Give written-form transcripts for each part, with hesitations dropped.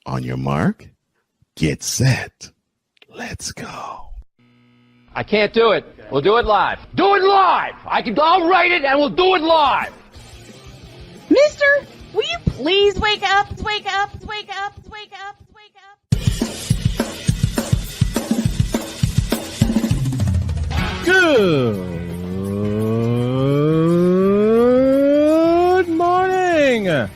On your mark, get set. Let's go. I can't do it. We'll do it live. Do it live! I'll write it and we'll do it live! Mister, will you please wake up, wake up, wake up, wake up, wake up? Good morning,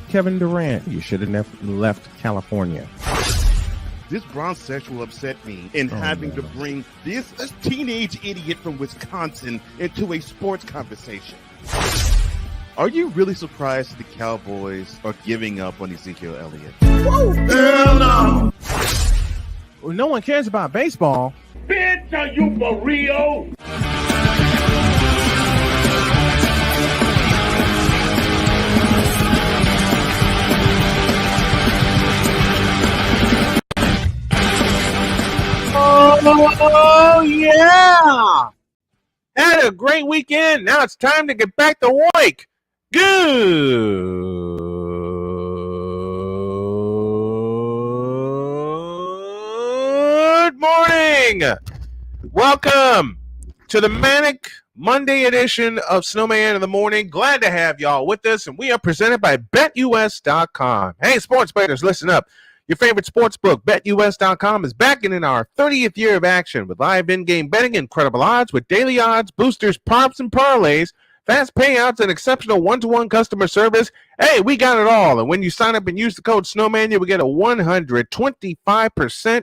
Kevin Durant. You should have never left California. This bronze will upset me in having to bring this teenage idiot from Wisconsin into a sports conversation. Are you really surprised the Cowboys are giving up on Ezekiel Elliott? Whoa. Hell no! Well, no one cares about baseball. Bitch, are you for real? Oh, yeah! Had a great weekend. Now it's time to get back to work. Good morning. Welcome to the Manic Monday edition of Snowman in the Morning. Glad to have y'all with us, and we are presented by BetUS.com. Hey, sports bettors, listen up. Your favorite sports book, BetUS.com, is back in our 30th year of action with live in-game betting, incredible odds with daily odds, boosters, props, and parlays, fast payouts, and exceptional one-to-one customer service. Hey, we got it all. And when you sign up and use the code Snowman, you will get a 125%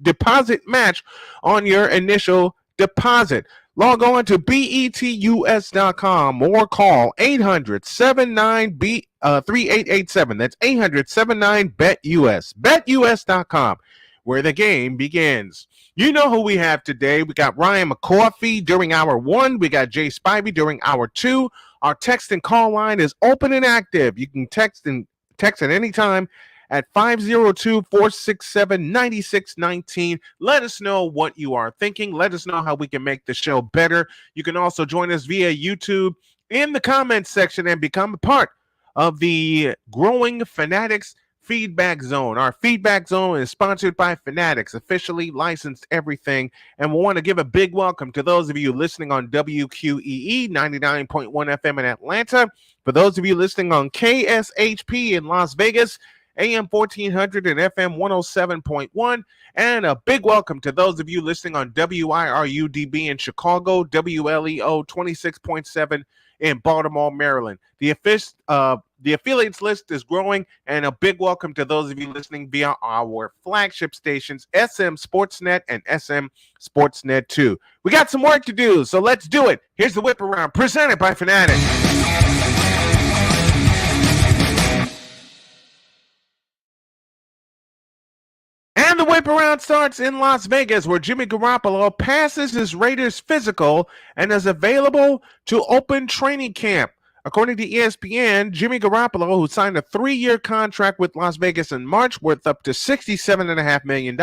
deposit match on your initial deposit. Log on to betus.com or call 800-79-3887. That's 800-79-BET-US. BetUS.com, where the game begins. You know who we have today. We got Ryan McCoffey during hour 1. We got Jay Spivey during hour 2. Our text and call line is open and active. You can text at any time at 502-467-9619. Let us know what you are thinking. Let us know how we can make the show better. You can also join us via YouTube in the comments section and become a part of the growing Fanatics Feedback Zone. Our Feedback Zone is sponsored by Fanatics, officially licensed everything. And we want to give a big welcome to those of you listening on WQEE 99.1 FM in Atlanta. For those of you listening on KSHP in Las Vegas, AM 1400 and FM 107.1, and a big welcome to those of you listening on WIRU-DB in Chicago, WLEO 26.7 in Baltimore, Maryland. The affiliates list is growing, and a big welcome to those of you listening via our flagship stations, SM Sportsnet and SM Sportsnet 2. We got some work to do, so let's do it. Here's the whip around, presented by Fanatics. And the whip around starts in Las Vegas, where Jimmy Garoppolo passes his Raiders physical and is available to open training camp. According to ESPN, Jimmy Garoppolo, who signed a 3-year contract with Las Vegas in March worth up to $67.5 million,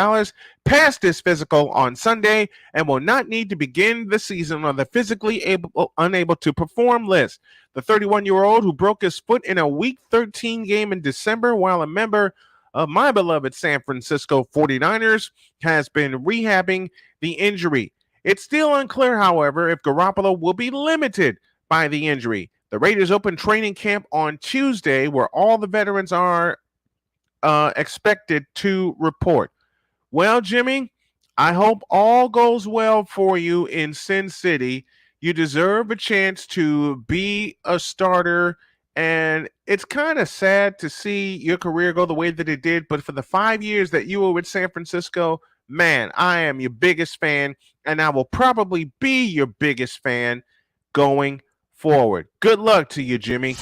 passed his physical on Sunday and will not need to begin the season on the physically unable to perform list. The 31-year-old, who broke his foot in a Week 13 game in December while a member of my beloved San Francisco 49ers, has been rehabbing the injury. It's still unclear, however, if Garoppolo will be limited by the injury. The Raiders open training camp on Tuesday, where all the veterans are expected to report. Well, Jimmy, I hope all goes well for you in Sin City. You deserve a chance to be a starter, and it's kind of sad to see your career go the way that it did, but for the 5 years that you were with San Francisco, man, I am your biggest fan, and I will probably be your biggest fan going forward. Good luck to you, Jimmy.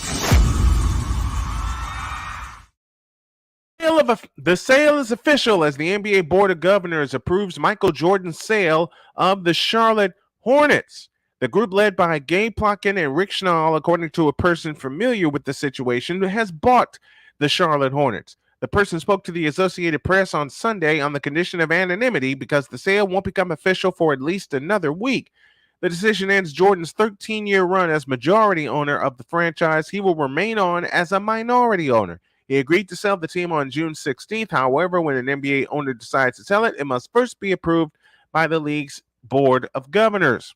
The sale is official as the NBA Board of Governors approves Michael Jordan's sale of the Charlotte Hornets. The group, led by Gabe Plotkin and Rick Schnall, according to a person familiar with the situation, has bought the Charlotte Hornets. The person spoke to the Associated Press on Sunday on the condition of anonymity because the sale won't become official for at least another week. The decision ends Jordan's 13-year run as majority owner of the franchise. He will remain on as a minority owner. He agreed to sell the team on June 16th. However, when an NBA owner decides to sell it, it must first be approved by the league's Board of Governors.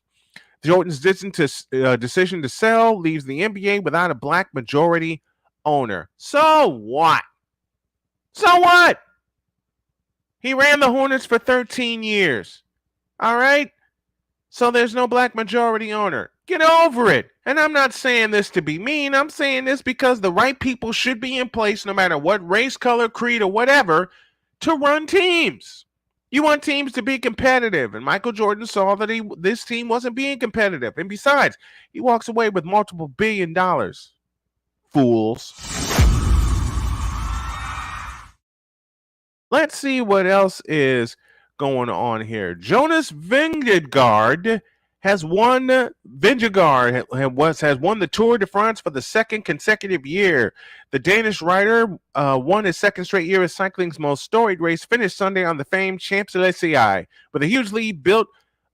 Jordan's decision to sell leaves the NBA without a black majority owner. So what? So what? He ran the Hornets for 13 years. All right? So there's no black majority owner. Get over it. And I'm not saying this to be mean. I'm saying this because the right people should be in place, no matter what race, color, creed, or whatever, to run teams. You want teams to be competitive, and Michael Jordan saw that this team wasn't being competitive. And besides, he walks away with multiple $1 billion. Fools. Let's see what else is going on here. Jonas Vingegaard has won the Tour de France for the second consecutive year. The Danish rider won his second straight year as cycling's most storied race, finished Sunday on the famed Champs-Élysées with a huge lead built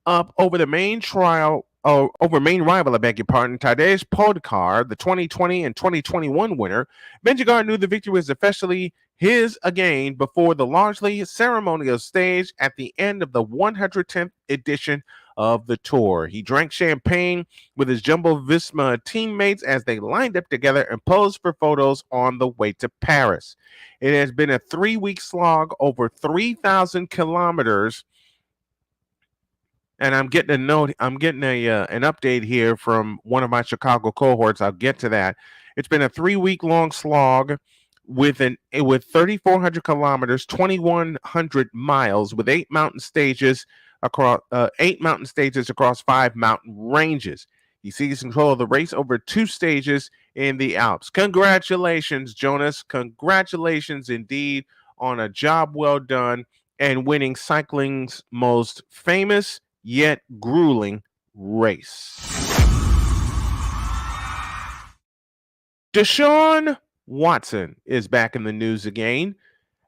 up over main rival, Tadej Pogačar, the 2020 and 2021 winner. Vingegaard knew the victory was officially his again before the largely ceremonial stage at the end of the 110th edition of the Tour. He drank champagne with his Jumbo-Visma teammates as they lined up together and posed for photos on the way to Paris. It has been a 3-week slog over 3,000 kilometers. And I'm getting an update here from one of my Chicago cohorts. I'll get to that. It's been a 3-week long slog with 3,400 kilometers, 2,100 miles, with 8 mountain stages across 5 mountain ranges. He seized control of the race over 2 stages in the Alps. Congratulations, Jonas. Congratulations indeed on a job well done and winning cycling's most famous yet grueling race. Deshaun Watson is back in the news again,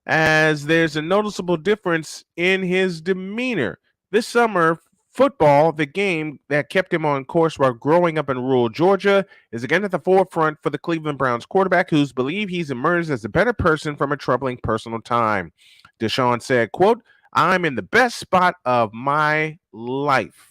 as there's a noticeable difference in his demeanor. This summer, football, the game that kept him on course while growing up in rural Georgia, is again at the forefront for the Cleveland Browns quarterback, who's believed he's emerged as a better person from a troubling personal time. Deshaun said, quote, "I'm in the best spot of my life."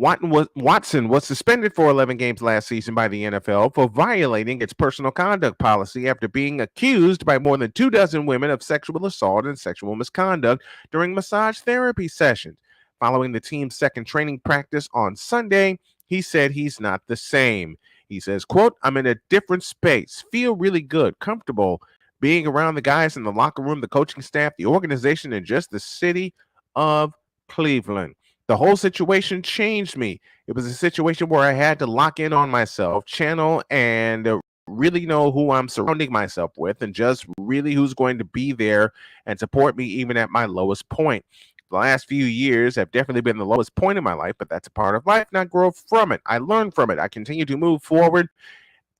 Watson was suspended for 11 games last season by the NFL for violating its personal conduct policy after being accused by more than 24 women of sexual assault and sexual misconduct during massage therapy sessions. Following the team's second training practice on Sunday, he said he's not the same. He says, quote, "I'm in a different space, feel really good, comfortable being around the guys in the locker room, the coaching staff, the organization, and just the city of Cleveland. The whole situation changed me. It was a situation where I had to lock in on myself, channel, and really know who I'm surrounding myself with, and just really who's going to be there and support me even at my lowest point. The last few years have definitely been the lowest point in my life, but that's a part of life, and I grow from it. I learn from it. I continue to move forward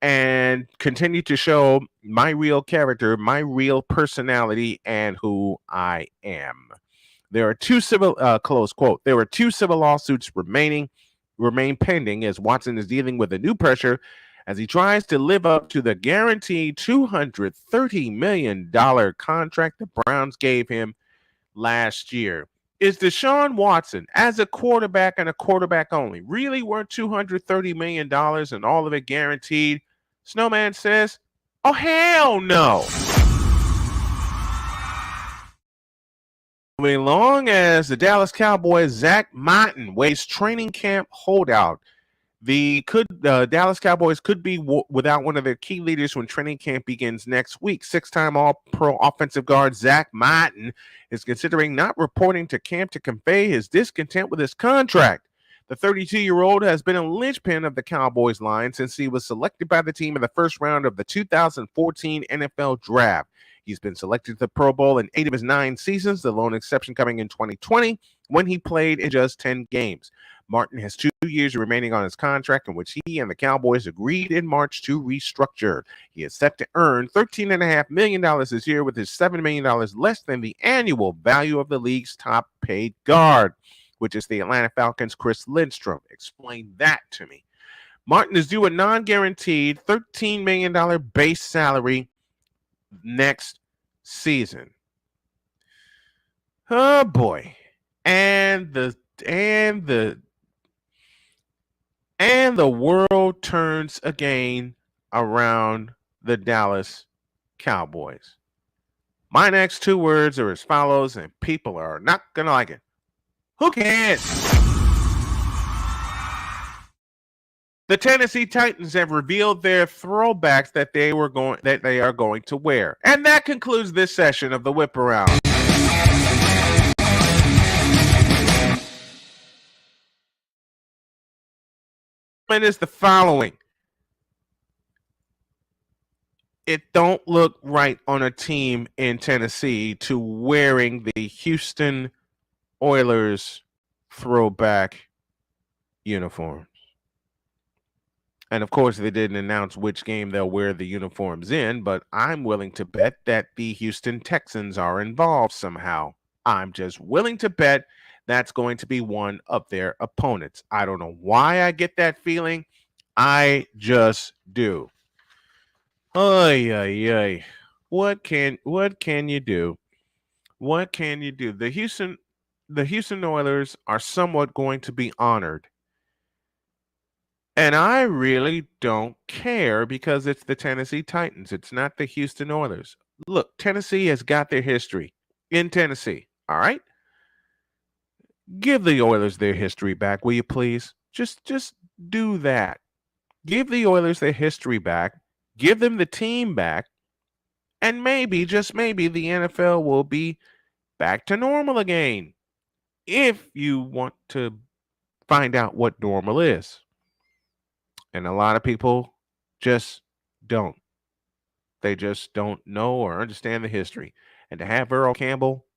and continue to show my real character, my real personality, and who I am. There are 2 civil, close quote, there are 2 civil lawsuits remain pending as Watson is dealing with a new pressure as he tries to live up to the guaranteed $230 million contract the Browns gave him last year. Is Deshaun Watson, as a quarterback and a quarterback only, really worth $230 million and all of it guaranteed? Snowman says, oh, hell no. Moving along, as the Dallas Cowboys' Zach Martin weighs training camp holdout. The Dallas Cowboys could be without one of their key leaders when training camp begins next week. 6-time All-Pro offensive guard Zach Martin is considering not reporting to camp to convey his discontent with his contract. The 32-year-old has been a linchpin of the Cowboys line since he was selected by the team in the first round of the 2014 NFL Draft. He's been selected to the Pro Bowl in 8 of his 9 seasons, the lone exception coming in 2020 when he played in just 10 games. Martin has 2 years remaining on his contract, in which he and the Cowboys agreed in March to restructure. He is set to earn $13.5 million this year, with his $7 million less than the annual value of the league's top-paid guard, which is the Atlanta Falcons' Chris Lindstrom. Explain that to me. Martin is due a non-guaranteed $13 million base salary next season. Oh boy. And the world turns again around the Dallas Cowboys. My next two words are as follows, and people are not gonna like it. Who cares? The Tennessee Titans have revealed their throwbacks that they are going to wear. And that concludes this session of the Whip Around. And is the following. It don't look right on a team in Tennessee to wearing the Houston Oilers throwback uniforms. And of course, they didn't announce which game they'll wear the uniforms in, but I'm willing to bet that the Houston Texans are involved somehow. I'm just willing to bet that's going to be one of their opponents. I don't know why I get that feeling. I just do. Ay, ay, ay. What can you do? What can you do? The Houston Oilers are somewhat going to be honored. And I really don't care because it's the Tennessee Titans. It's not the Houston Oilers. Look, Tennessee has got their history in Tennessee. All right? Give the Oilers their history back, will you please? Just do that. Give the Oilers their history back. Give them the team back. And maybe, just maybe, the NFL will be back to normal again. If you want to find out what normal is. And a lot of people just don't. They just don't know or understand the history. And to have Earl Campbell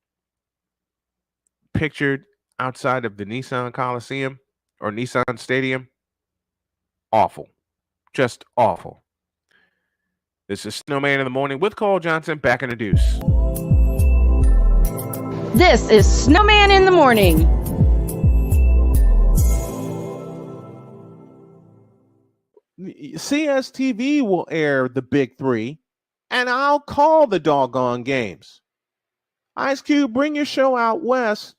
pictured outside of the Nissan Coliseum or Nissan Stadium, awful. Just awful. This is Snowman in the Morning with Cole Johnson, back in the deuce. This is Snowman in the Morning. CSTV will air the Big Three, and I'll call the doggone games. Ice Cube, bring your show out west,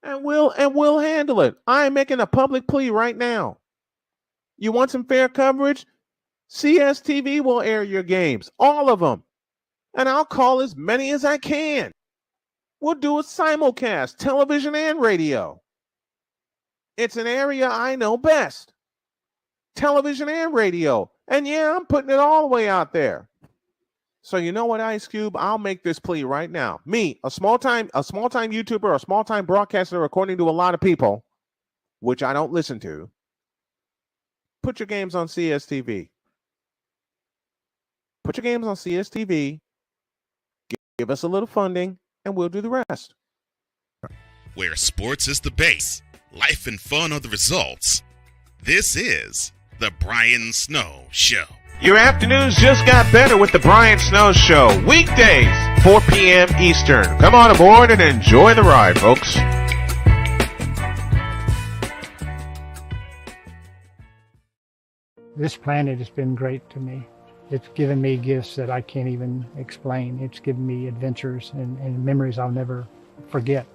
and we'll handle it. I'm making a public plea right now. You want some fair coverage? CSTV will air your games, all of them, and I'll call as many as I can. We'll do a simulcast, television and radio. It's an area I know best. Television and radio. And yeah, I'm putting it all the way out there. So you know what, Ice Cube? I'll make this plea right now. Me, a small-time YouTuber, a small-time broadcaster, according to a lot of people, which I don't listen to, put your games on CSTV. Put your games on CSTV. Give us a little funding, and we'll do the rest. Where sports is the base, life and fun are the results. This is The Brian Snow Show. Your afternoons just got better with The Brian Snow Show. Weekdays, 4 p.m. Eastern. Come on aboard and enjoy the ride, folks. This planet has been great to me. It's given me gifts that I can't even explain. It's given me adventures and memories I'll never forget.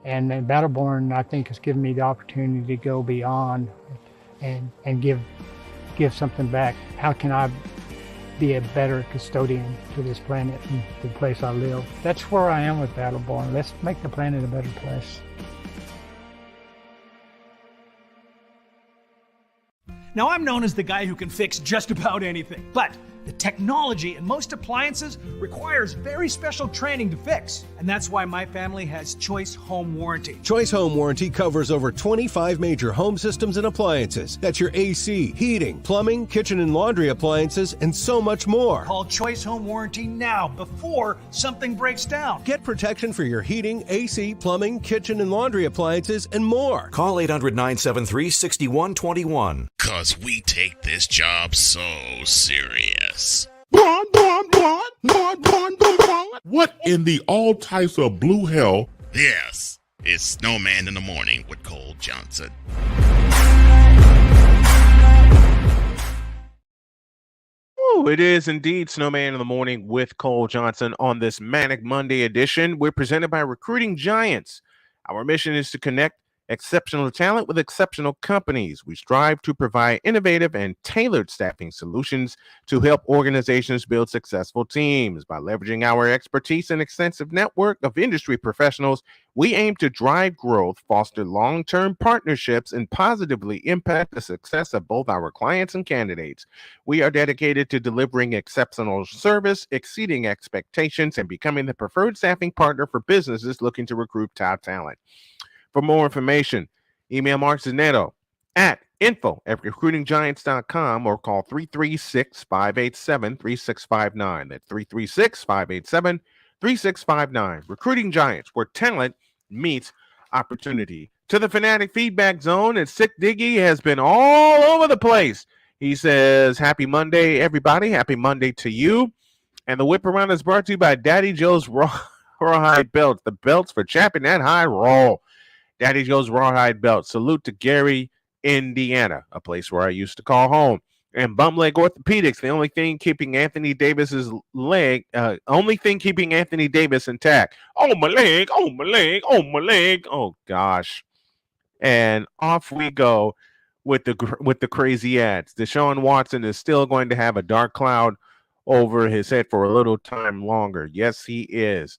And Battleborn, I think, has given me the opportunity to go beyond and give something back. How can I be a better custodian to this planet and the place I live? That's where I am with Battleborn. Let's make the planet a better place. Now, I'm known as the guy who can fix just about anything, but the technology in most appliances requires very special training to fix. And that's why my family has Choice Home Warranty. Choice Home Warranty covers over 25 major home systems and appliances. That's your AC, heating, plumbing, kitchen and laundry appliances, and so much more. Call Choice Home Warranty now before something breaks down. Get protection for your heating, AC, plumbing, kitchen and laundry appliances, and more. Call 800-973-6121. 'Cause we take this job so serious. What in the all types of blue hell? Yes, it's Snowman in the Morning with Cole Johnson. Woo! It is indeed Snowman in the Morning with Cole Johnson on this Manic Monday edition. We're presented by Recruiting Giants. Our mission is to connect exceptional talent with exceptional companies. We strive to provide innovative and tailored staffing solutions to help organizations build successful teams. By leveraging our expertise and extensive network of industry professionals, we aim to drive growth, foster long-term partnerships, and positively impact the success of both our clients and candidates. We are dedicated to delivering exceptional service, exceeding expectations, and becoming the preferred staffing partner for businesses looking to recruit top talent. For more information, email Mark Zanetto at info@recruitinggiants.com or call 336-587-3659. That's 336-587-3659. Recruiting Giants, where talent meets opportunity. To the Fanatic Feedback Zone, and Sick Diggy has been all over the place. He says, happy Monday, everybody. Happy Monday to you. And the Whip Around is brought to you by Daddy Joe's Rawhide Belts, the belts for champing that high roll. Daddy Joe's Rawhide Belt. Salute to Gary, Indiana, a place where I used to call home. And Bum Leg Orthopedics, the only thing keeping Anthony Davis's leg, keeping Anthony Davis intact. Oh, my leg, oh, my leg, oh, my leg. Oh, gosh. And off we go with the crazy ads. Deshaun Watson is still going to have a dark cloud over his head for a little time longer. Yes, he is.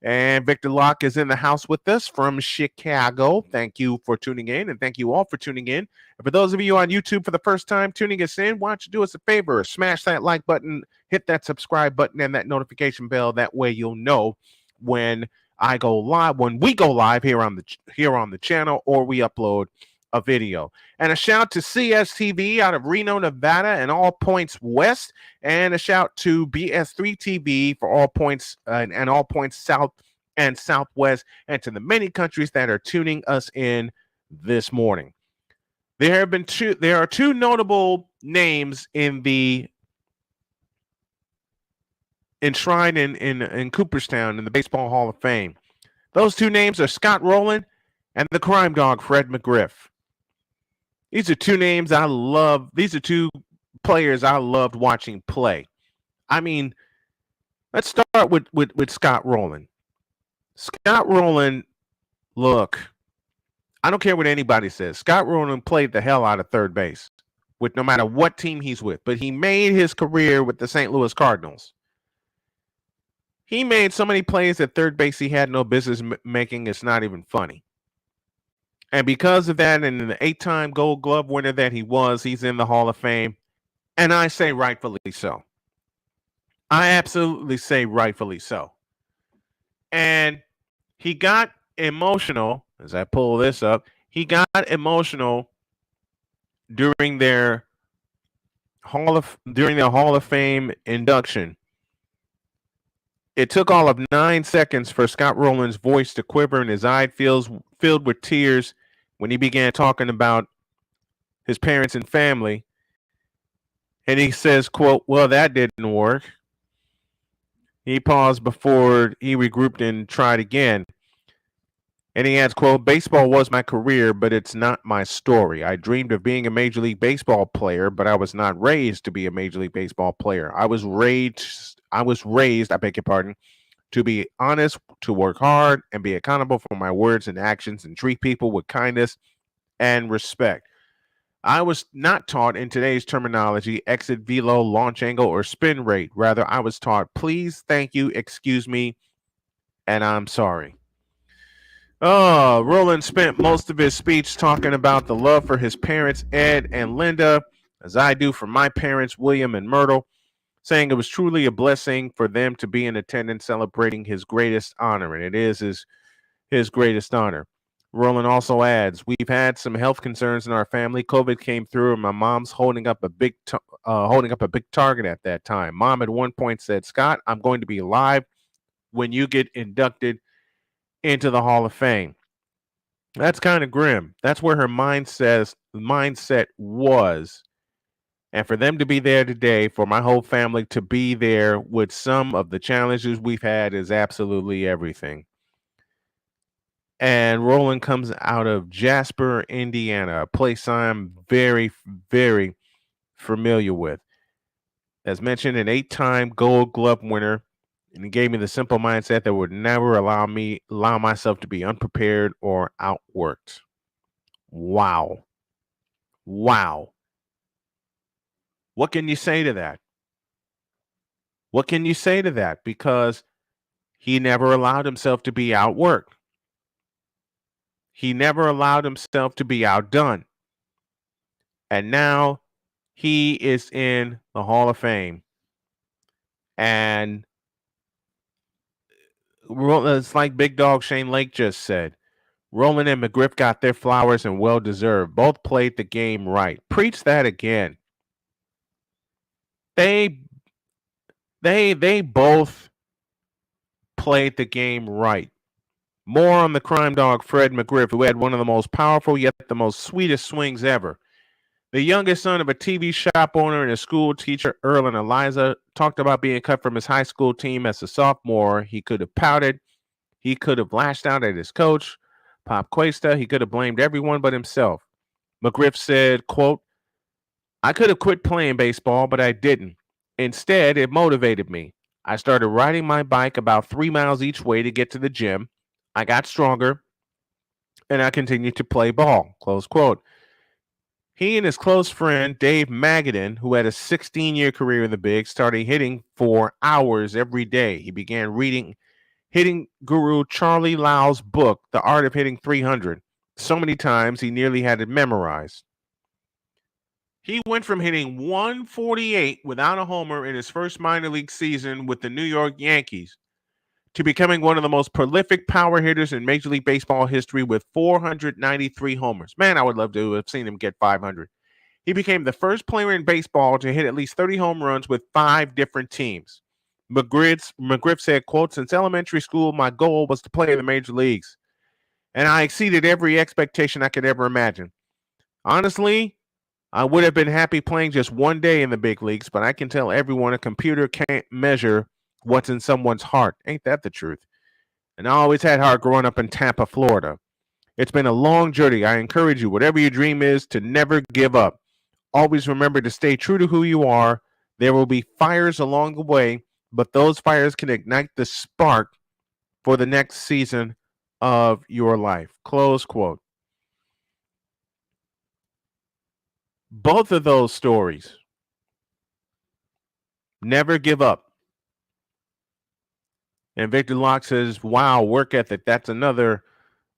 And Victor Locke is in the house with us from Chicago. Thank you for tuning in, and thank you all for tuning in. And for those of you on YouTube for the first time tuning us in, why don't you do us a favor? Smash that like button, hit that subscribe button, and that notification bell. That way you'll know when I go live, when we go live here on the channel, or we upload a video. And a shout to CSTV out of Reno, Nevada, and All Points West, and a shout to BS3 TV for All Points and All Points South and Southwest, and to the many countries that are tuning us in this morning. There are two notable names in the enshrined in Cooperstown in the Baseball Hall of Fame. Those two names are Scott Rowland and the crime dog Fred McGriff. These are two names I love. These are two players I loved watching play. I mean, let's start with Scott Rowland. Scott Rowland, look, I don't care what anybody says. Scott Rowland played the hell out of third base with no matter what team he's with, but he made his career with the St. Louis Cardinals. He made so many plays at third base he had no business making. It's not even funny. And because of that, and the 8-time Gold Glove winner that he was, he's in the Hall of Fame. And I say rightfully so. I absolutely say rightfully so. And he got emotional, as I pull this up, he got emotional during their Hall of Fame induction. It took all of 9 seconds for Scott Rowland's voice to quiver and his eye filled with tears when he began talking about his parents and family. And he says, quote, "Well, that didn't work." He paused before he regrouped and tried again. And he adds, quote, "Baseball was my career, but it's not my story. I dreamed of being a Major League Baseball player, but I was not raised to be a Major League Baseball player. I was raised, I beg your pardon, to be honest, to work hard, and be accountable for my words and actions, and treat people with kindness and respect. I was not taught, in today's terminology, exit, velo, launch angle, or spin rate. Rather, I was taught please, thank you, excuse me, and I'm sorry." Oh, Rowland spent most of his speech talking about the love for his parents, Ed and Linda, as I do for my parents, William and Myrtle, saying it was truly a blessing for them to be in attendance celebrating his greatest honor, and it is his greatest honor. Rowland also adds, "We've had some health concerns in our family. COVID came through, and my mom's holding up a big target at that time. Mom at one point said, 'Scott, I'm going to be alive when you get inducted into the Hall of Fame.'" That's kind of grim. That's where her mindset was. And for them to be there today, for my whole family to be there with some of the challenges we've had, is absolutely everything. And Rowland comes out of Jasper, Indiana, a place I'm very, very familiar with. as mentioned, an 8-time Gold Glove winner, and he gave me the simple mindset that would never allow myself to be unprepared or outworked. Wow. Wow. What can you say to that? What can you say to that? Because he never allowed himself to be outworked. He never allowed himself to be outdone. And now he is in the Hall of Fame. And it's like Big Dog Shane Lake just said. Rowland and McGriff got their flowers and well-deserved. Both played the game right. Preach that again. They both played the game right. More on the crime dog, Fred McGriff, who had one of the most powerful yet the most sweetest swings ever. The youngest son of a TV shop owner and a school teacher, Earl and Eliza, talked about being cut from his high school team as a sophomore. He could have pouted. He could have lashed out at his coach, Pop Cuesta. He could have blamed everyone but himself. McGriff said, quote, "I could have quit playing baseball, but I didn't. Instead, it motivated me. I started riding my bike about 3 miles each way to get to the gym. I got stronger, and I continued to play ball," close quote. He and his close friend, Dave Magadan, who had a 16-year career in the Bigs, started hitting for hours every day. He began reading hitting guru Charlie Lau's book, The Art of Hitting 300, so many times he nearly had it memorized. He went from hitting 148 without a homer in his first minor league season with the New York Yankees to becoming one of the most prolific power hitters in Major League Baseball history with 493 homers. Man, I would love to have seen him get 500. He became the first player in baseball to hit at least 30 home runs with 5 different teams. McGriff said, quote, "Since elementary school, my goal was to play in the major leagues, and I exceeded every expectation I could ever imagine. Honestly, I would have been happy playing just one day in the big leagues, but I can tell everyone a computer can't measure what's in someone's heart. Ain't that the truth? And I always had heart growing up in Tampa, Florida. It's been a long journey. I encourage you, whatever your dream is, to never give up. Always remember to stay true to who you are. There will be fires along the way, but those fires can ignite the spark for the next season of your life." Close quote. Both of those stories. Never give up. And Victor Locke says, "Wow, work ethic. That's another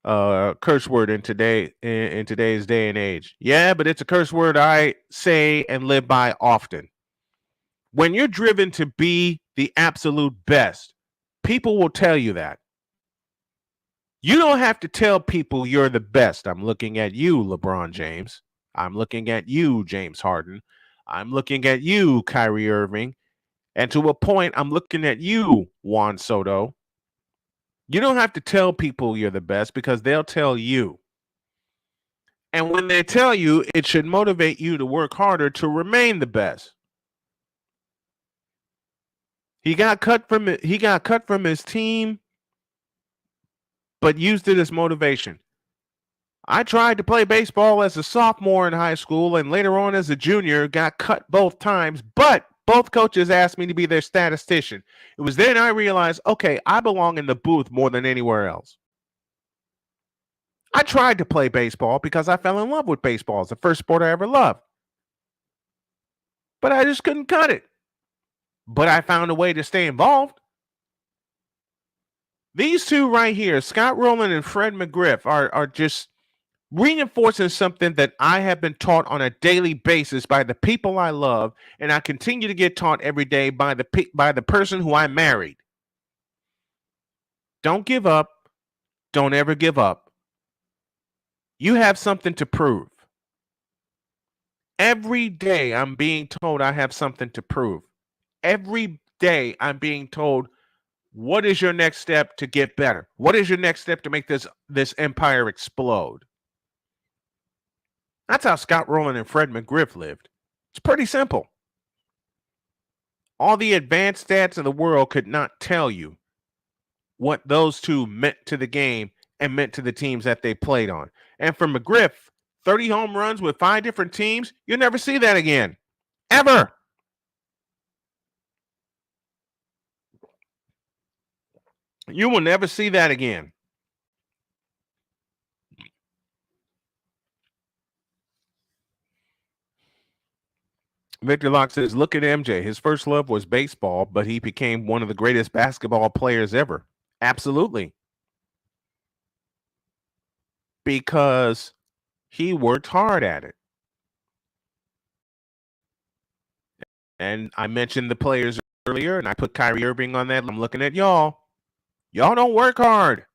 curse word in today's day and age." Yeah, but it's a curse word I say and live by often. When you're driven to be the absolute best, people will tell you that. You don't have to tell people you're the best. I'm looking at you, LeBron James. I'm looking at you, James Harden. I'm looking at you, Kyrie Irving. And to a point, I'm looking at you, Juan Soto. You don't have to tell people you're the best because they'll tell you. And when they tell you, it should motivate you to work harder to remain the best. He got cut from his team, but used it as motivation. I tried to play baseball as a sophomore in high school and later on as a junior, got cut both times, but both coaches asked me to be their statistician. It was then I realized, okay, I belong in the booth more than anywhere else. I tried to play baseball because I fell in love with baseball. It's the first sport I ever loved. But I just couldn't cut it. But I found a way to stay involved. These two right here, Scott Rowland and Fred McGriff, are just reinforcing something that I have been taught on a daily basis by the people I love, and I continue to get taught every day by the person who I married. Don't give up. Don't ever give up. You have something to prove. Every day I'm being told I have something to prove. Every day I'm being told, what is your next step to get better? What is your next step to make this empire explode? That's how Scott Rowland and Fred McGriff lived. It's pretty simple. All the advanced stats of the world could not tell you what those two meant to the game and meant to the teams that they played on. And for McGriff, 30 home runs with 5 different teams, you'll never see that again. Ever. You will never see that again. Victor Locke says, look at MJ. His first love was baseball, but he became one of the greatest basketball players ever. Absolutely. Because he worked hard at it. And I mentioned the players earlier, and I put Kyrie Irving on that. I'm looking at y'all. Y'all don't work hard.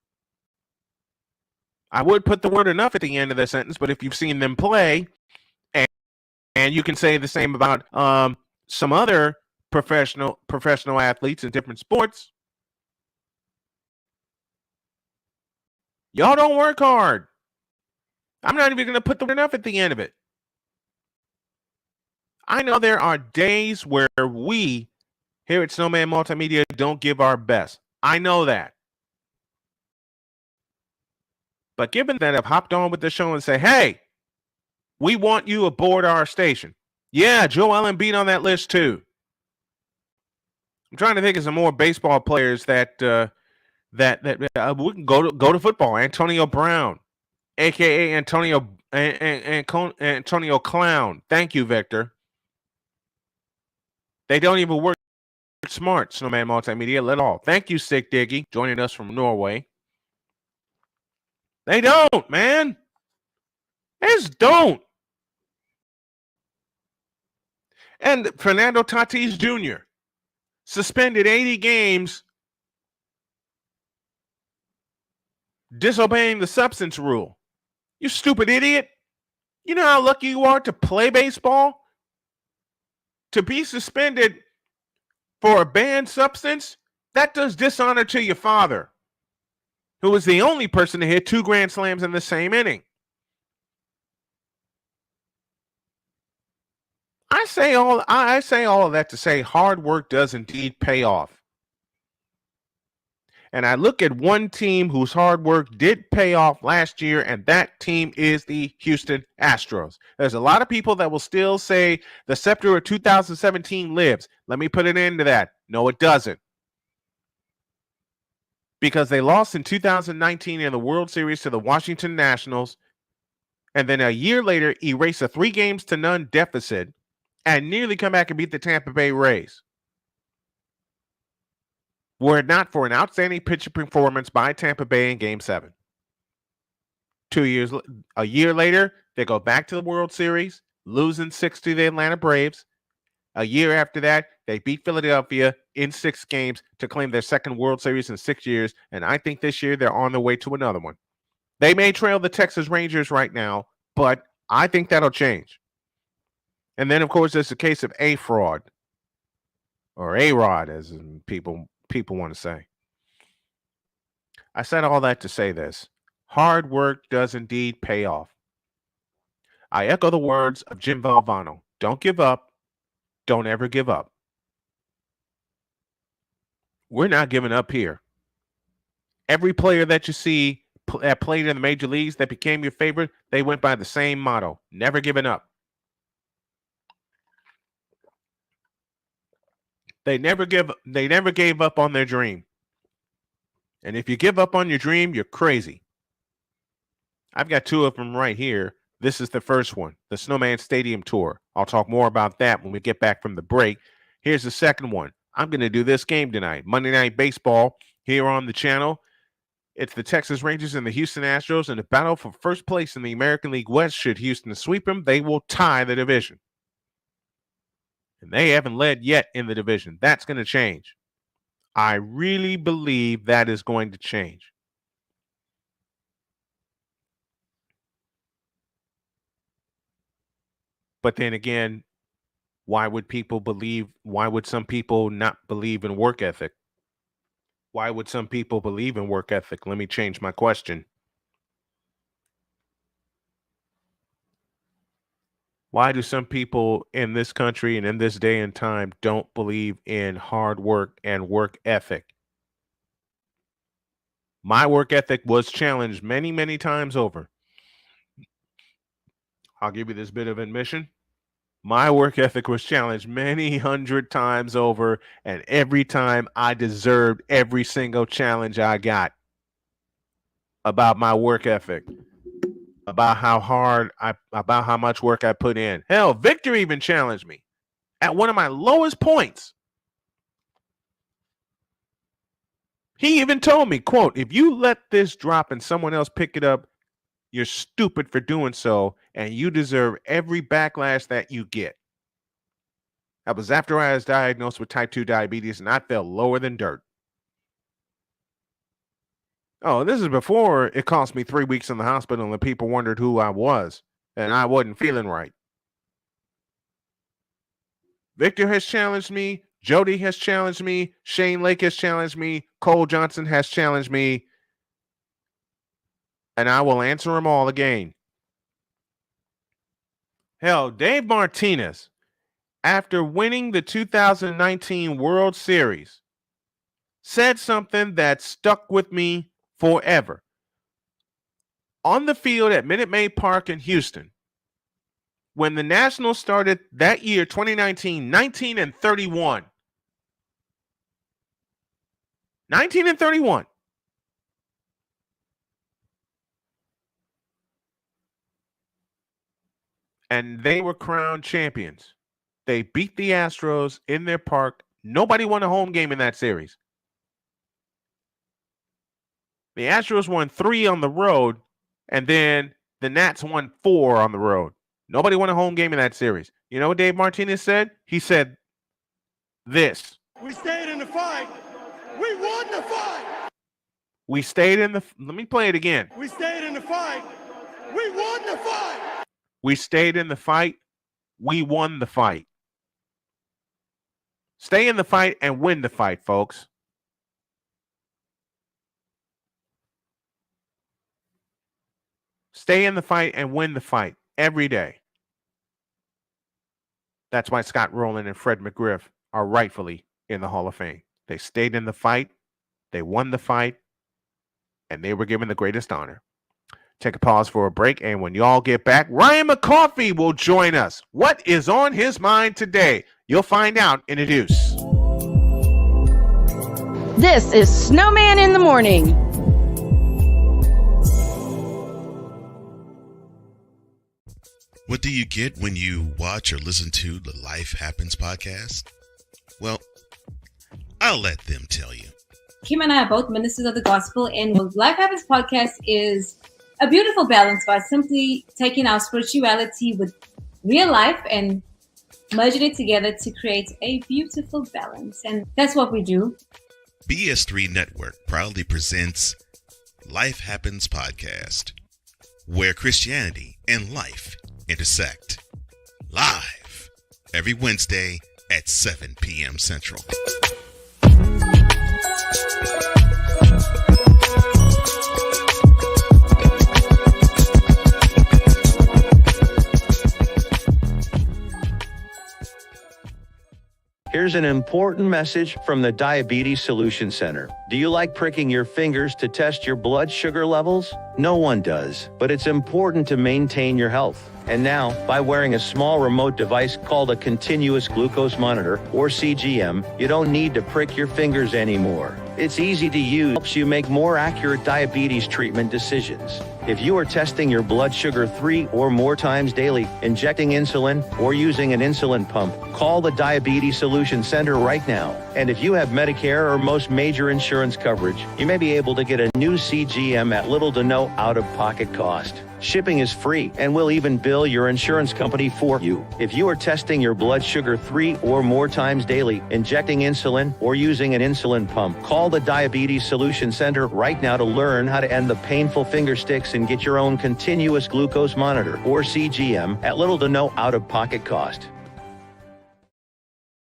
I would put the word enough at the end of the sentence, but if you've seen them play, and you can say the same about some other professional athletes in different sports, y'all don't work hard. I'm not even going to put the word enough at the end of it. I know there are days where we here at Snowman Multimedia don't give our best. I know that. But given that I've hopped on with the show and say, hey, we want you aboard our station. Yeah, Joel Embiid on that list too. I'm trying to think of some more baseball players that we can go to football. Antonio Brown, aka Antonio Clown. Thank you, Victor. They don't even work smart, Snowman Multimedia at all. Thank you, Sick Diggy, joining us from Norway. They don't, man. They just don't. And Fernando Tatis Jr. suspended 80 games disobeying the substance rule. You stupid idiot. You know how lucky you are to play baseball? To be suspended for a banned substance? That does dishonor to your father, who was the only person to hit 2 grand slams in the same inning. I say all of that to say hard work does indeed pay off. And I look at one team whose hard work did pay off last year, and that team is the Houston Astros. There's a lot of people that will still say the scepter of 2017 lives. Let me put an end to that. No, it doesn't. Because they lost in 2019 in the World Series to the Washington Nationals, and then a year later erase a 3-0 deficit and nearly come back and beat the Tampa Bay Rays. Were it not for an outstanding pitching performance by Tampa Bay in Game 7. A year later, they go back to the World Series, losing 6 to the Atlanta Braves. A year after that, they beat Philadelphia in 6 games to claim their second World Series in 6 years, and I think this year they're on their way to another one. They may trail the Texas Rangers right now, but I think that'll change. And then, of course, there's the case of A-Fraud, or A-Rod, as people want to say. I said all that to say this. Hard work does indeed pay off. I echo the words of Jim Valvano. Don't give up. Don't ever give up. We're not giving up here. Every player that you see that played in the major leagues that became your favorite, they went by the same motto. Never giving up. They never gave up on their dream. And if you give up on your dream, you're crazy. I've got 2 of them right here. This is the first one, the Snowman Stadium Tour. I'll talk more about that when we get back from the break. Here's the second one. I'm going to do this game tonight, Monday Night Baseball, here on the channel. It's the Texas Rangers and the Houston Astros in the battle for first place in the American League West. Should Houston sweep them, they will tie the division. And they haven't led yet in the division. That's going to change. I really believe that is going to change. But then again, why would some people not believe in work ethic? Why would some people believe in work ethic? Let me change my question. Why do some people in this country and in this day and time don't believe in hard work and work ethic? My work ethic was challenged many, many times over. I'll give you this bit of admission. My work ethic was challenged many hundred times over, and every time I deserved every single challenge I got about my work ethic, about about how much work I put in. Hell, Victor even challenged me at one of my lowest points. He even told me, quote, if you let this drop and someone else pick it up, you're stupid for doing so, and you deserve every backlash that you get. That was after I was diagnosed with type 2 diabetes, and I felt lower than dirt. Oh, this is before it cost me 3 weeks in the hospital, and the people wondered who I was, and I wasn't feeling right. Victor has challenged me. Jody has challenged me. Shane Lake has challenged me. Cole Johnson has challenged me. And I will answer them all again. Hell, Dave Martinez, after winning the 2019 World Series, said something that stuck with me forever. On the field at Minute Maid Park in Houston, when the Nationals started that year, 2019, 19-31. 19-31. And they were crowned champions. They beat the Astros in their park. Nobody won a home game in that series. The Astros won 3 on the road, and then the Nats won 4 on the road. Nobody won a home game in that series. You know what Dave Martinez said? He said this. We stayed in the fight. We won the fight. We stayed in the... Let me play it again. We stayed in the fight. We won the fight. We stayed in the fight. We won the fight. Stay in the fight and win the fight, folks. Stay in the fight and win the fight every day. That's why Scott Rowland and Fred McGriff are rightfully in the Hall of Fame. They stayed in the fight, they won the fight, and they were given the greatest honor. Take a pause for a break, and when y'all get back, Ryan McCoffey will join us. What is on his mind today? You'll find out in a deuce. This is Snowman in the Morning. What do you get when you watch or listen to the Life Happens podcast? Well, I'll let them tell you. Kim and I are both ministers of the gospel, and what Life Happens podcast is a beautiful balance by simply taking our spirituality with real life and merging it together to create a beautiful balance. And that's what we do. BS3 Network proudly presents Life Happens podcast, where Christianity and life intersect. Live every Wednesday at 7 p.m. Central. Here's an important message from the Diabetes Solution Center. Do you like pricking your fingers to test your blood sugar levels? No one does, but it's important to maintain your health. And now, by wearing a small remote device called a continuous glucose monitor, or CGM, you don't need to prick your fingers anymore. It's easy to use, helps you make more accurate diabetes treatment decisions. If you are testing your blood sugar 3 or more times daily, injecting insulin, or using an insulin pump, call the Diabetes Solution Center right now. And if you have Medicare or most major insurance coverage, you may be able to get a new CGM at little to no out-of-pocket cost. Shipping is free, and we'll even bill your insurance company for you. If you are testing your blood sugar 3 or more times daily, injecting insulin, or using an insulin pump, call the Diabetes Solution Center right now to learn how to end the painful finger sticks and get your own continuous glucose monitor, or CGM, at little to no out-of-pocket cost.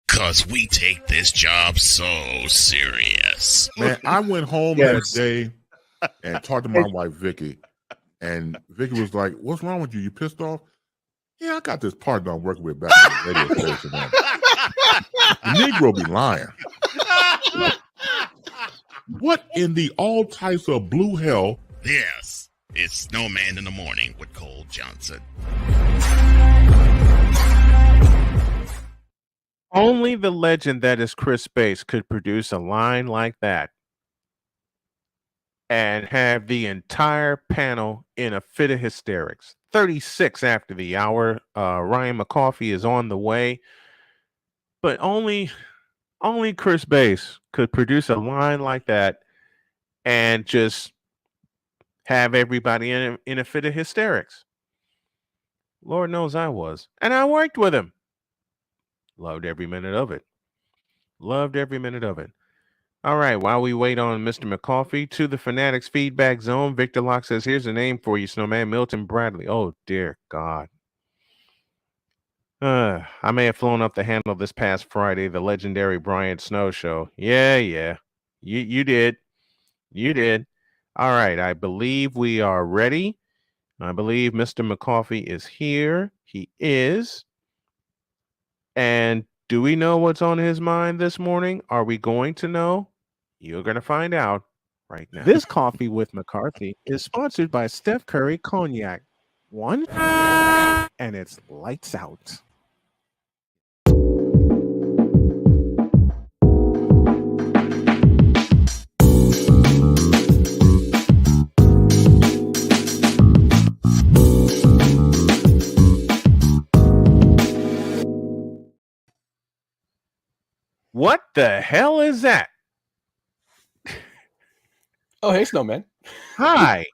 'Cause we take this job so serious. Man, I went home that day and talked to my wife, Vicky. And Vicky was like, "What's wrong with you? You pissed off?" "Yeah, I got this partner I'm working with back in the radio station. The Negro be lying." What in the all types of blue hell? This is Snowman in the Morning with Cole Johnson. Only the legend that is Chris Bass could produce a line like that and have the entire panel in a fit of hysterics. 36 after the hour. Ryan McCoffey is on the way, but only Chris Bass could produce a line like that and just have everybody in a fit of hysterics. Lord knows I was, and I worked with him. Loved every minute of it. Loved every minute of it. All right, while we wait on Mr. McCoffey, to the Fanatics feedback zone, Victor Locke says, here's a name for you, Snowman, Milton Bradley. Oh, dear God. I may have flown up the handle this past Friday, the legendary Brian Snow show. Yeah. You did. You did. All right, I believe we are ready. I believe Mr. McCoffey is here. He is. And do we know what's on his mind this morning? Are we going to know? You're going to find out right now. This Coffee with McCarthy is sponsored by Steph Curry Cognac. One, and it's lights out. What the hell is that? Oh, hey, Snowman. Hi.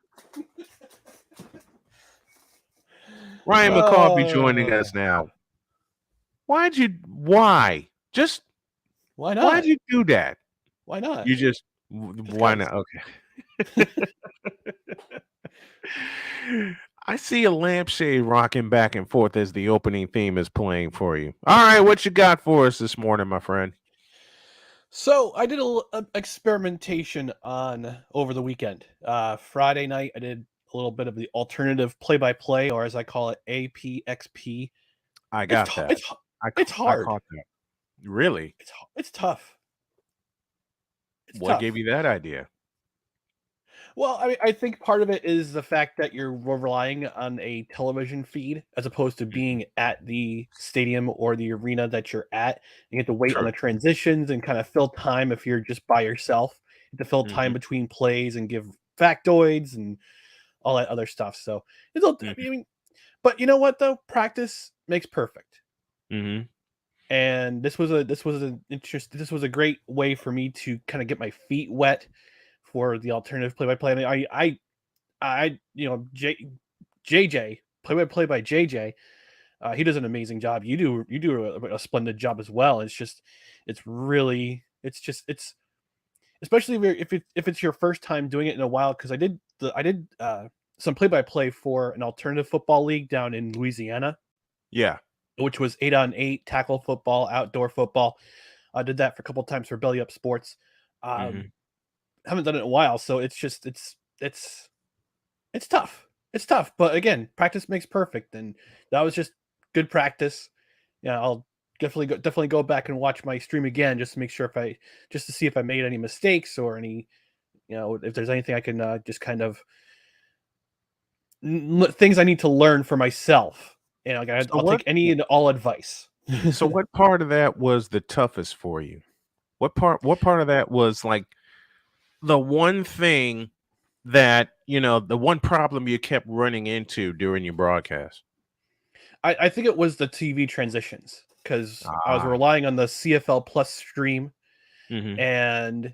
Ryan McCoffey joining us now. Why? Just why not? Why'd you do that? Why not? You just why not? Okay. I see a lampshade rocking back and forth as the opening theme is playing for you. All right, what you got for us this morning, my friend? So I did a little experimentation over the weekend. Friday night, I did a little bit of the alternative play-by-play, or as I call it, APXP. I got that. It's hard. I caught that. Really? It's tough. What gave you that idea? Well, I think part of it is the fact that you're relying on a television feed as opposed to being at the stadium or the arena that you're at. You have to wait on the transitions and kind of fill time if you're just by yourself. You have to fill time between plays and give factoids and all that other stuff. So it's all, I mean, but you know what though? Practice makes perfect. Mm-hmm. And this was a great way for me to kind of get my feet wet for the alternative play-by-play. I mean, I JJ play-by-play by JJ. He does an amazing job. You do a splendid job as well. It's especially if it's your first time doing it in a while. Because I did some play-by-play for an alternative football league down in Louisiana. Yeah, which was 8-on-8 tackle football, outdoor football. I did that for a couple of times for Belly Up Sports. Haven't done it in a while, so it's tough. It's tough, but again, practice makes perfect, and that was just good practice. Yeah, I'll definitely go back and watch my stream again just to make sure to see if I made any mistakes or any, if there's anything I can just kind of things I need to learn for myself. I'll take any and all advice. So what part of that was the toughest for you? What part of that was like the one thing that, the one problem you kept running into during your broadcast? I think it was the TV transitions, because I was relying on the CFL Plus stream, and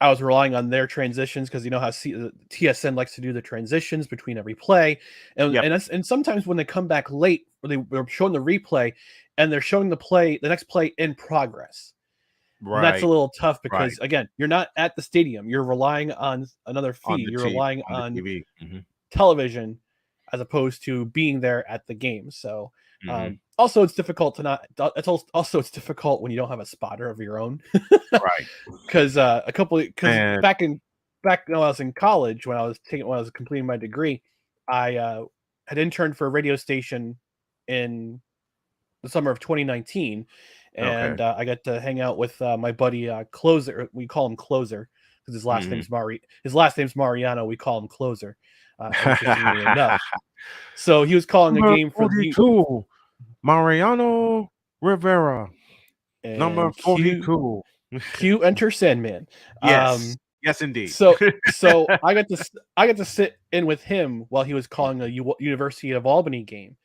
I was relying on their transitions because you know how TSN likes to do the transitions between every play, and sometimes when they come back late, or they're showing the replay, and they're showing the next play in progress. Right. And that's a little tough because again, you're not at the stadium. You're relying on another feed. You're relying on TV. Television as opposed to being there at the game. So also it's difficult it's difficult when you don't have a spotter of your own. Right. Because back when I was in college, when I was completing my degree, I had interned for a radio station in the summer of 2019. And I got to hang out with my buddy Closer. We call him Closer because his last name's Mariano. We call him Closer. Enough. So he was calling a game for 42, Mariano Rivera. And Number 42. Q enter Sandman. Yes. Yes, indeed. So I got to sit in with him while he was calling a University of Albany game,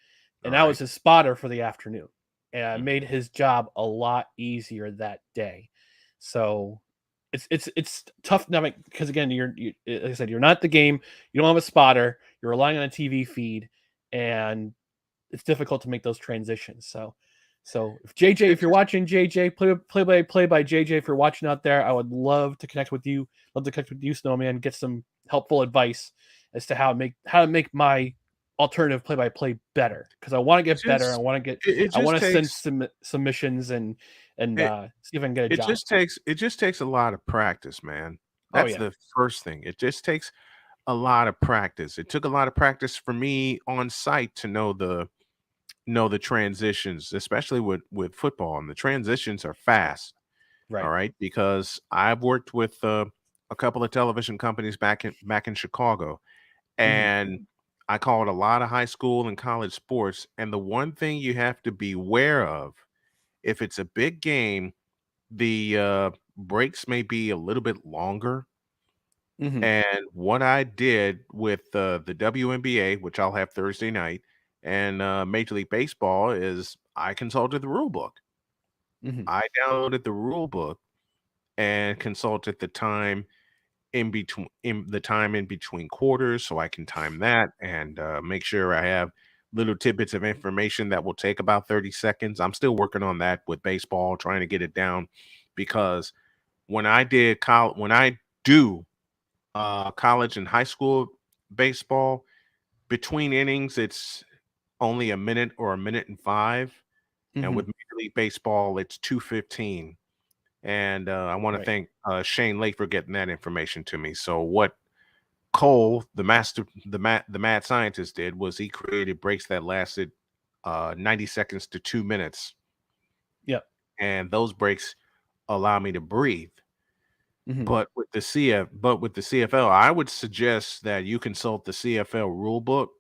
and I was his spotter for the afternoon, and I made his job a lot easier that day. So it's tough now because again, like I said, you're not at the game, you don't have a spotter, you're relying on a TV feed, and it's difficult to make those transitions. So if JJ, if you're watching JJ, play by JJ, if you're watching out there, I would love to connect with you. Love to connect with you, Snowman, get some helpful advice as to how to make my alternative play-by-play better, because I want to get better. I want to send some submissions and see if I can get a job. It just takes a lot of practice, man. That's the first thing. It just takes a lot of practice. It took a lot of practice for me on site to know the transitions, especially with football, and the transitions are fast. Right. All right, because I've worked with a couple of television companies back in Chicago, and I called a lot of high school and college sports. And the one thing you have to be aware of, if it's a big game, the breaks may be a little bit longer. And what I did with the WNBA, which I'll have Thursday night, and Major League Baseball, is I consulted the rule book. I downloaded the rule book and consulted the time in between quarters, so I can time that and make sure I have little tidbits of information that will take about 30 seconds. I'm still working on that with baseball, trying to get it down, because when I do college and high school baseball, between innings, it's only a minute or a minute and 5. And with Major League Baseball, it's 2:15. And I want to thank Shane Lake for getting that information to me. So what Cole, the mad scientist, did was he created breaks that lasted 90 seconds to 2 minutes. Yep. And those breaks allow me to breathe. But with the CFL, I would suggest that you consult the CFL rule book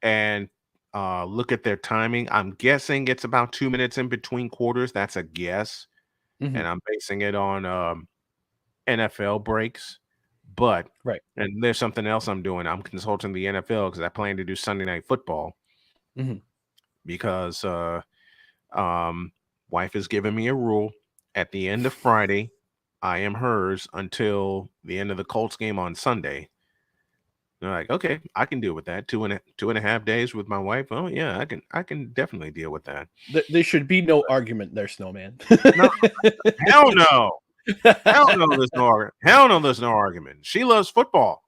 and look at their timing. I'm guessing it's about 2 minutes in between quarters. That's a guess. And I'm basing it on NFL breaks. But and there's something else I'm doing. I'm consulting the NFL because I plan to do Sunday Night Football. Because wife has given me a rule: at the end of Friday, I am hers until the end of the Colts game on Sunday. They're like, okay, I can deal with that. 2.5 days with my wife. Oh yeah, I can definitely deal with that. There should be no argument there, Snowman. No, hell no. Hell no, there's no argument. She loves football.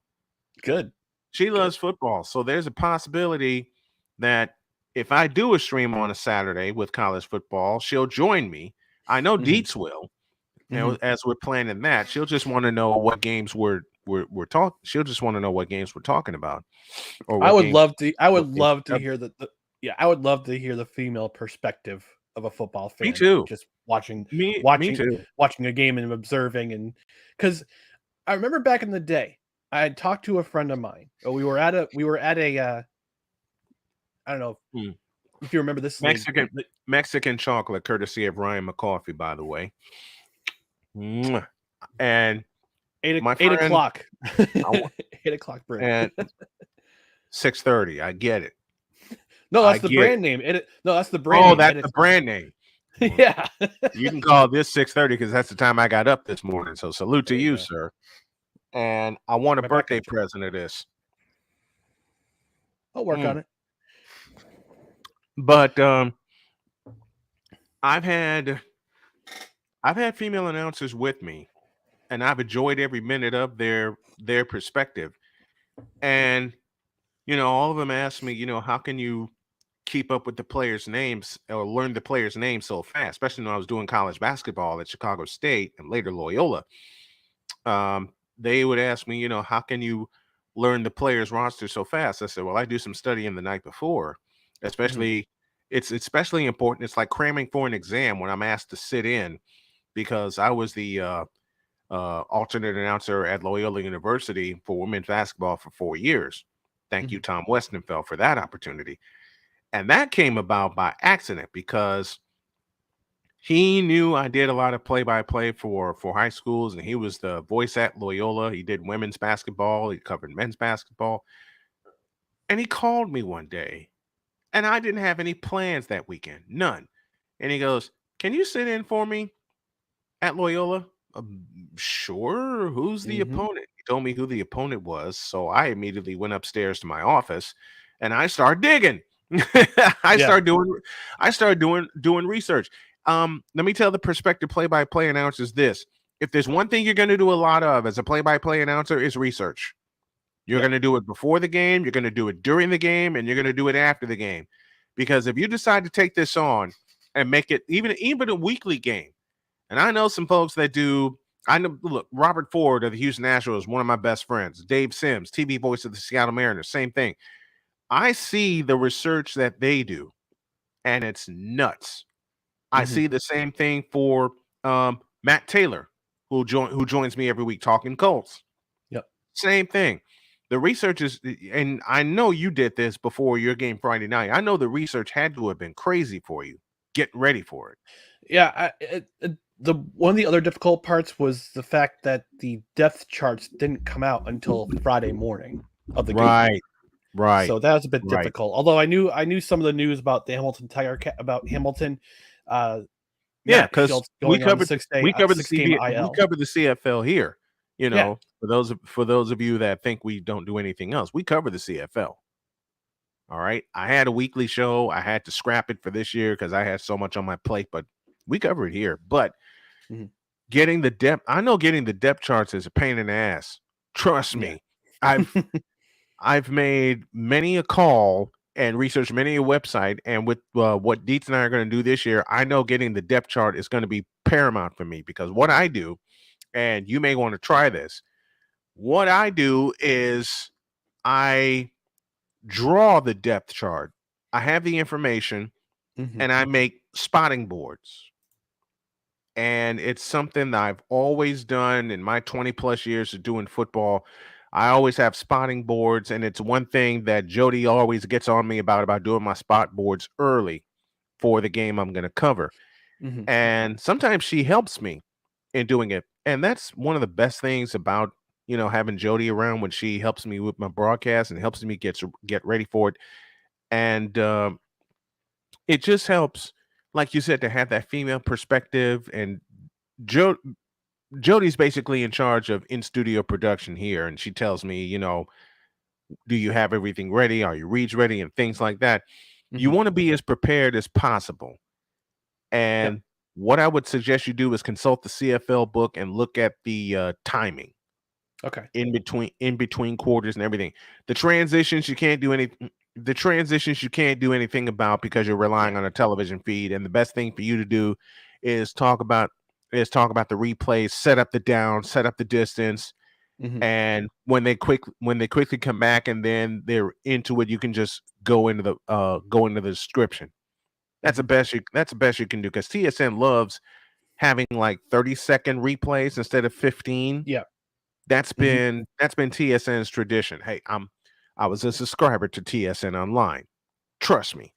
Good. She loves football. So there's a possibility that if I do a stream on a Saturday with college football, she'll join me. I know Dietz will. You know, as we're planning that, she'll just want to know what games we're talking. She'll just want to know what games we're talking about. I would love to hear I would love to hear the female perspective of a football fan. Me too. Just watching too. Watching a game and observing, and because I remember back in the day, I had talked to a friend of mine. We were at a I don't know if you remember this Mexican chocolate, courtesy of Ryan McCoffey, by the way. And 8 o'clock. 8 o'clock break. And 6:30. I get it. No, that's the brand name. That's the brand. Oh, that's the brand name. Yeah. You can call this 6:30 because that's the time I got up this morning. So salute to you, sir. And I want a birthday present of this. I'll work on it. But I've had female announcers with me, and I've enjoyed every minute of their perspective. And all of them ask me, how can you keep up with the players' names or learn the players' names so fast? Especially when I was doing college basketball at Chicago State and later Loyola. They would ask me, how can you learn the players' roster so fast? I said, well, I do some studying the night before. Especially, it's especially important. It's like cramming for an exam when I'm asked to sit in, because I was the alternate announcer at Loyola University for women's basketball for 4 years. Thank you, Tom Westenfeld, for that opportunity. And that came about by accident because He knew I did a lot of play-by-play for high schools, and he was the voice at Loyola. He did women's basketball. He covered men's basketball. And he called me one day, and I didn't have any plans that weekend, none. And he goes, "Can you sit in for me at Loyola?" Sure. Who's the opponent? He told me who the opponent was, so I immediately went upstairs to my office, and I started digging. I started doing research. Let me tell the prospective play-by-play announcers this: if there's one thing you're going to do a lot of as a play-by-play announcer, is research. You're going to do it before the game, you're going to do it during the game, and you're going to do it after the game. Because if you decide to take this on and make it even a weekly game, and I know some folks that do. I know, look, Robert Ford of the Houston Astros is one of my best friends. Dave Sims, TV voice of the Seattle Mariners, same thing. I see the research that they do, and it's nuts. I see the same thing for Matt Taylor, who joins me every week talking Colts. Yep. Same thing. The research is, and I know you did this before your game Friday night. I know the research had to have been crazy for you. Get ready for it. Yeah, the one of the other difficult parts was the fact that the depth charts didn't come out until Friday morning of the game. Right. So that was a bit difficult. Although I knew some of the news about the Hamilton about Hamilton. Yeah, because we covered the CFL here. You know, for those of you that think we don't do anything else, we cover the CFL. All right. I had a weekly show. I had to scrap it for this year because I had so much on my plate, but we cover it here. But getting the depth charts is a pain in the ass. Trust me. I've made many a call and researched many a website, and with what Dietz and I are going to do this year, I know getting the depth chart is going to be paramount for me, because what I do, and you may want to try this, what I do is I draw the depth chart. I have the information, and I make spotting boards. And it's something that I've always done in my 20 plus years of doing football. I always have spotting boards, and it's one thing that Jody always gets on me about doing my spot boards early for the game I'm going to cover. And sometimes she helps me in doing it. And that's one of the best things about, having Jody around, when she helps me with my broadcast and helps me get ready for it. And it just helps, like you said, to have that female perspective. And Jody's basically in charge of in-studio production here, and she tells me, do you have everything ready? Are your reads ready? And things like that. You want to be as prepared as possible. And what I would suggest you do is consult the CFL book and look at the timing. Okay. In between quarters and everything. The transitions you can't do anything about, because you're relying on a television feed. And the best thing for you to do is talk about the replays, set up the down, set up the distance, and when they quickly come back and then they're into it, you can just go into the description. That's the best you can do, because TSN loves having like 30-second replays instead of 15. Yeah, that's been TSN's tradition. Hey, I was a subscriber to TSN Online. Trust me.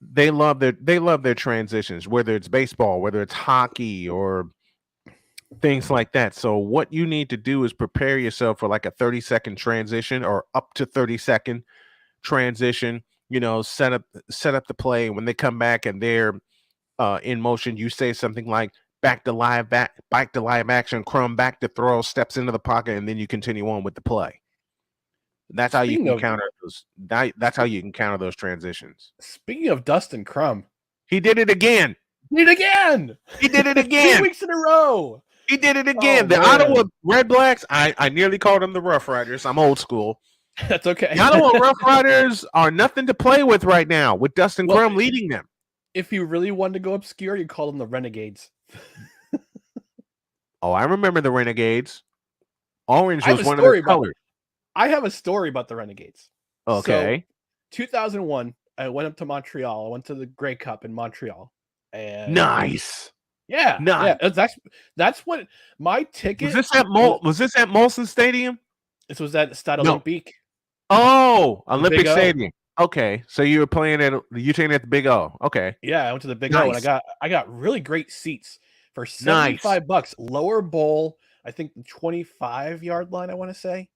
They love their transitions, whether it's baseball, whether it's hockey, or things like that. So what you need to do is prepare yourself for like a 30-second transition, or up to 30-second transition. Set up the play. When they come back and they're in motion, you say something like back to live action, Crumb back to throw, steps into the pocket, and then you continue on with the play. That's how you can counter those. That's how you can counter those transitions. Speaking of Dustin Crum, he did it again. He did it again. 2 weeks in a row. He did it again. The Ottawa Red Blacks. I nearly called them the Rough Riders. I'm old school. That's okay. The Ottawa Rough Riders are nothing to play with right now, with Dustin Crum leading them. If you really wanted to go obscure, you call them the Renegades. Oh, I remember the Renegades. Orange was one of their colors. I have a story about the Renegades. Okay. So, 2001, I went up to Montreal. I went to the Grey Cup in Montreal. And nice. Yeah. Nice. Yeah, that's what my ticket was. This at Molson Stadium? This was at Stade Olympique. Oh, Olympic Stadium. Okay, so you were playing at the Big O. Okay. Yeah, I went to the Big O and I got really great seats for $75. Lower bowl, I think the 25-yard line, I want to say.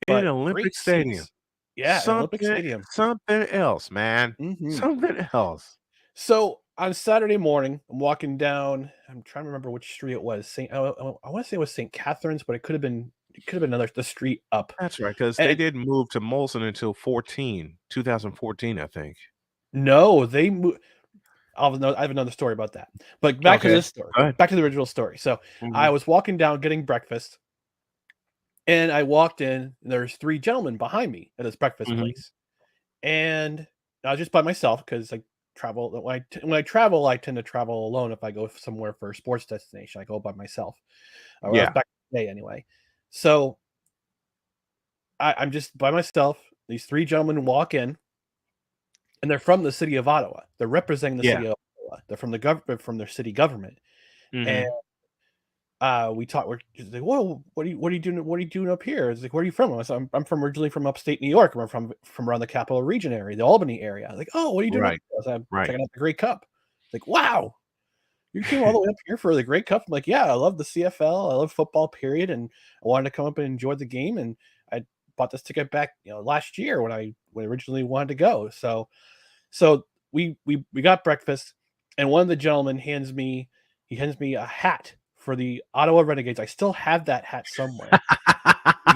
In But an Olympic great Stadium. seats. Yeah, an Olympic Stadium. Something else, man. Something else. So on Saturday morning, I'm walking down. I'm trying to remember which street it was. I want to say it was St. Catherine's, but it could have been the street up. That's right, because they didn't move to Molson until 2014, I think. No, they moved. I have another story about that. But back to this story. Back to the original story. So I was walking down getting breakfast, and I walked in, and there's 3 gentlemen behind me at this breakfast place. And I was just by myself because I travel. When I travel, I tend to travel alone. If I go somewhere for a sports destination, I go by myself. Back in the day anyway. So I'm just by myself. These 3 gentlemen walk in, and they're from the city of Ottawa. They're representing the city of Ottawa. They're from the government, from their city government. And we talk. We're just like, "Whoa, what are you doing? What are you doing up here?" It's like, "Where are you from?" I said, "I'm from originally from upstate New York. I'm from around the Capital Region area, the Albany area." I was like, "Oh, what are you doing?" Right. I said, "I'm checking out the Grey Cup." It's like, "Wow, you came all the way up here for the Grey Cup?" I'm like, "Yeah, I love the CFL. I love football, period, and I wanted to come up and enjoy the game. And I bought this ticket back, last year when I originally wanted to go." So we got breakfast, and one of the gentlemen hands me a hat for the Ottawa Renegades. I still have that hat somewhere.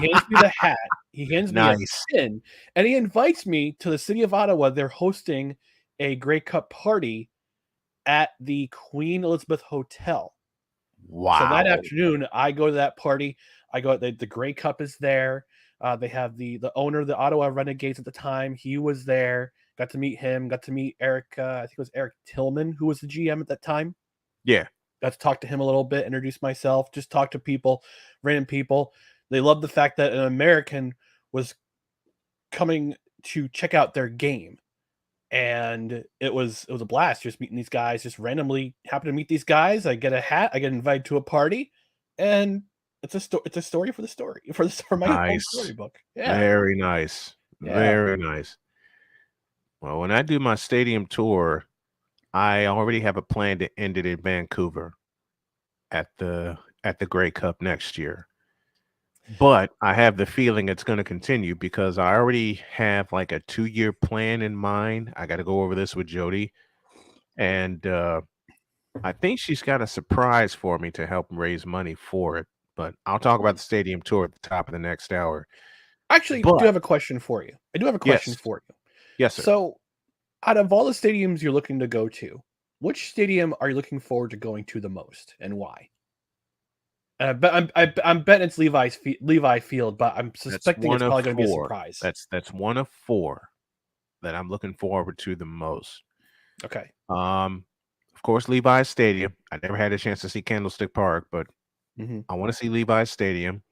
He hands me the hat. He hands me a pin, and he invites me to the city of Ottawa. They're hosting a Grey Cup party at the Queen Elizabeth Hotel. Wow. So that afternoon, I go to that party. I go. The Grey Cup is there. They have the owner of the Ottawa Renegades at the time. He was there. Got to meet him. Got to meet Eric. I think it was Eric Tillman, who was the GM at that time. Yeah. Got to talk to him a little bit, introduce myself, just talk to people, random people. They loved the fact that an American was coming to check out their game. And it was a blast just meeting these guys, just randomly happen to meet these guys. I get a hat, I get invited to a party, and it's a story for my own storybook. Yeah. Very nice. Yeah. Very nice. Well, when I do my stadium tour, I already have a plan to end it in Vancouver at the Grey Cup next year. But I have the feeling it's going to continue because I already have like a 2-year plan in mind. I got to go over this with Jody. And I think she's got a surprise for me to help raise money for it. But I'll talk about the stadium tour at the top of the next hour. Actually, I do have a question for you. Yes, sir. So, out of all the stadiums you're looking to go to, which stadium are you looking forward to going to the most, and why? I'm betting it's Levi Field, but I'm suspecting it's probably going to be a surprise. That's one of 4 that I'm looking forward to the most. Okay. Of course, Levi's Stadium. I never had a chance to see Candlestick Park, but I want to see Levi's Stadium.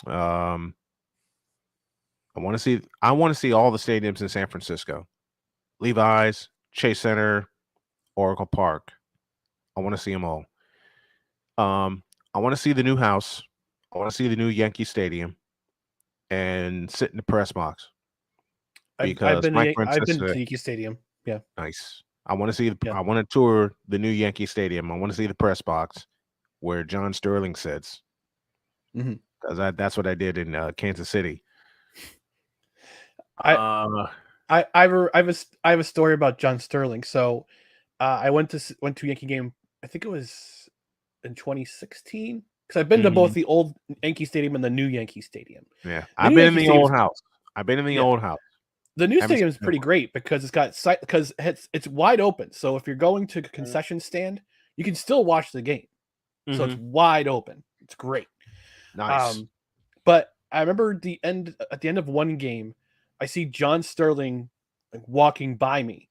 I want to see all the stadiums in San Francisco. Levi's, Chase Center, Oracle Park. I want to see them all. I want to see the new house. I want to see the new Yankee Stadium and sit in the press box. Because I've been to Yankee Stadium. Yeah. Nice. I want to see I want to tour the new Yankee Stadium. I want to see the press box where John Sterling sits. Because that's what I did in Kansas City. I have a story about John Sterling. So I went to Yankee game. I think it was in 2016 because I've been to both the old Yankee Stadium and the new Yankee Stadium. Yeah, I've been in the old house. Old house. The new stadium is pretty great because it's wide open. So if you're going to a concession stand, you can still watch the game. So it's wide open. It's great. Nice. But I remember at the end of one game, I see John Sterling walking by me,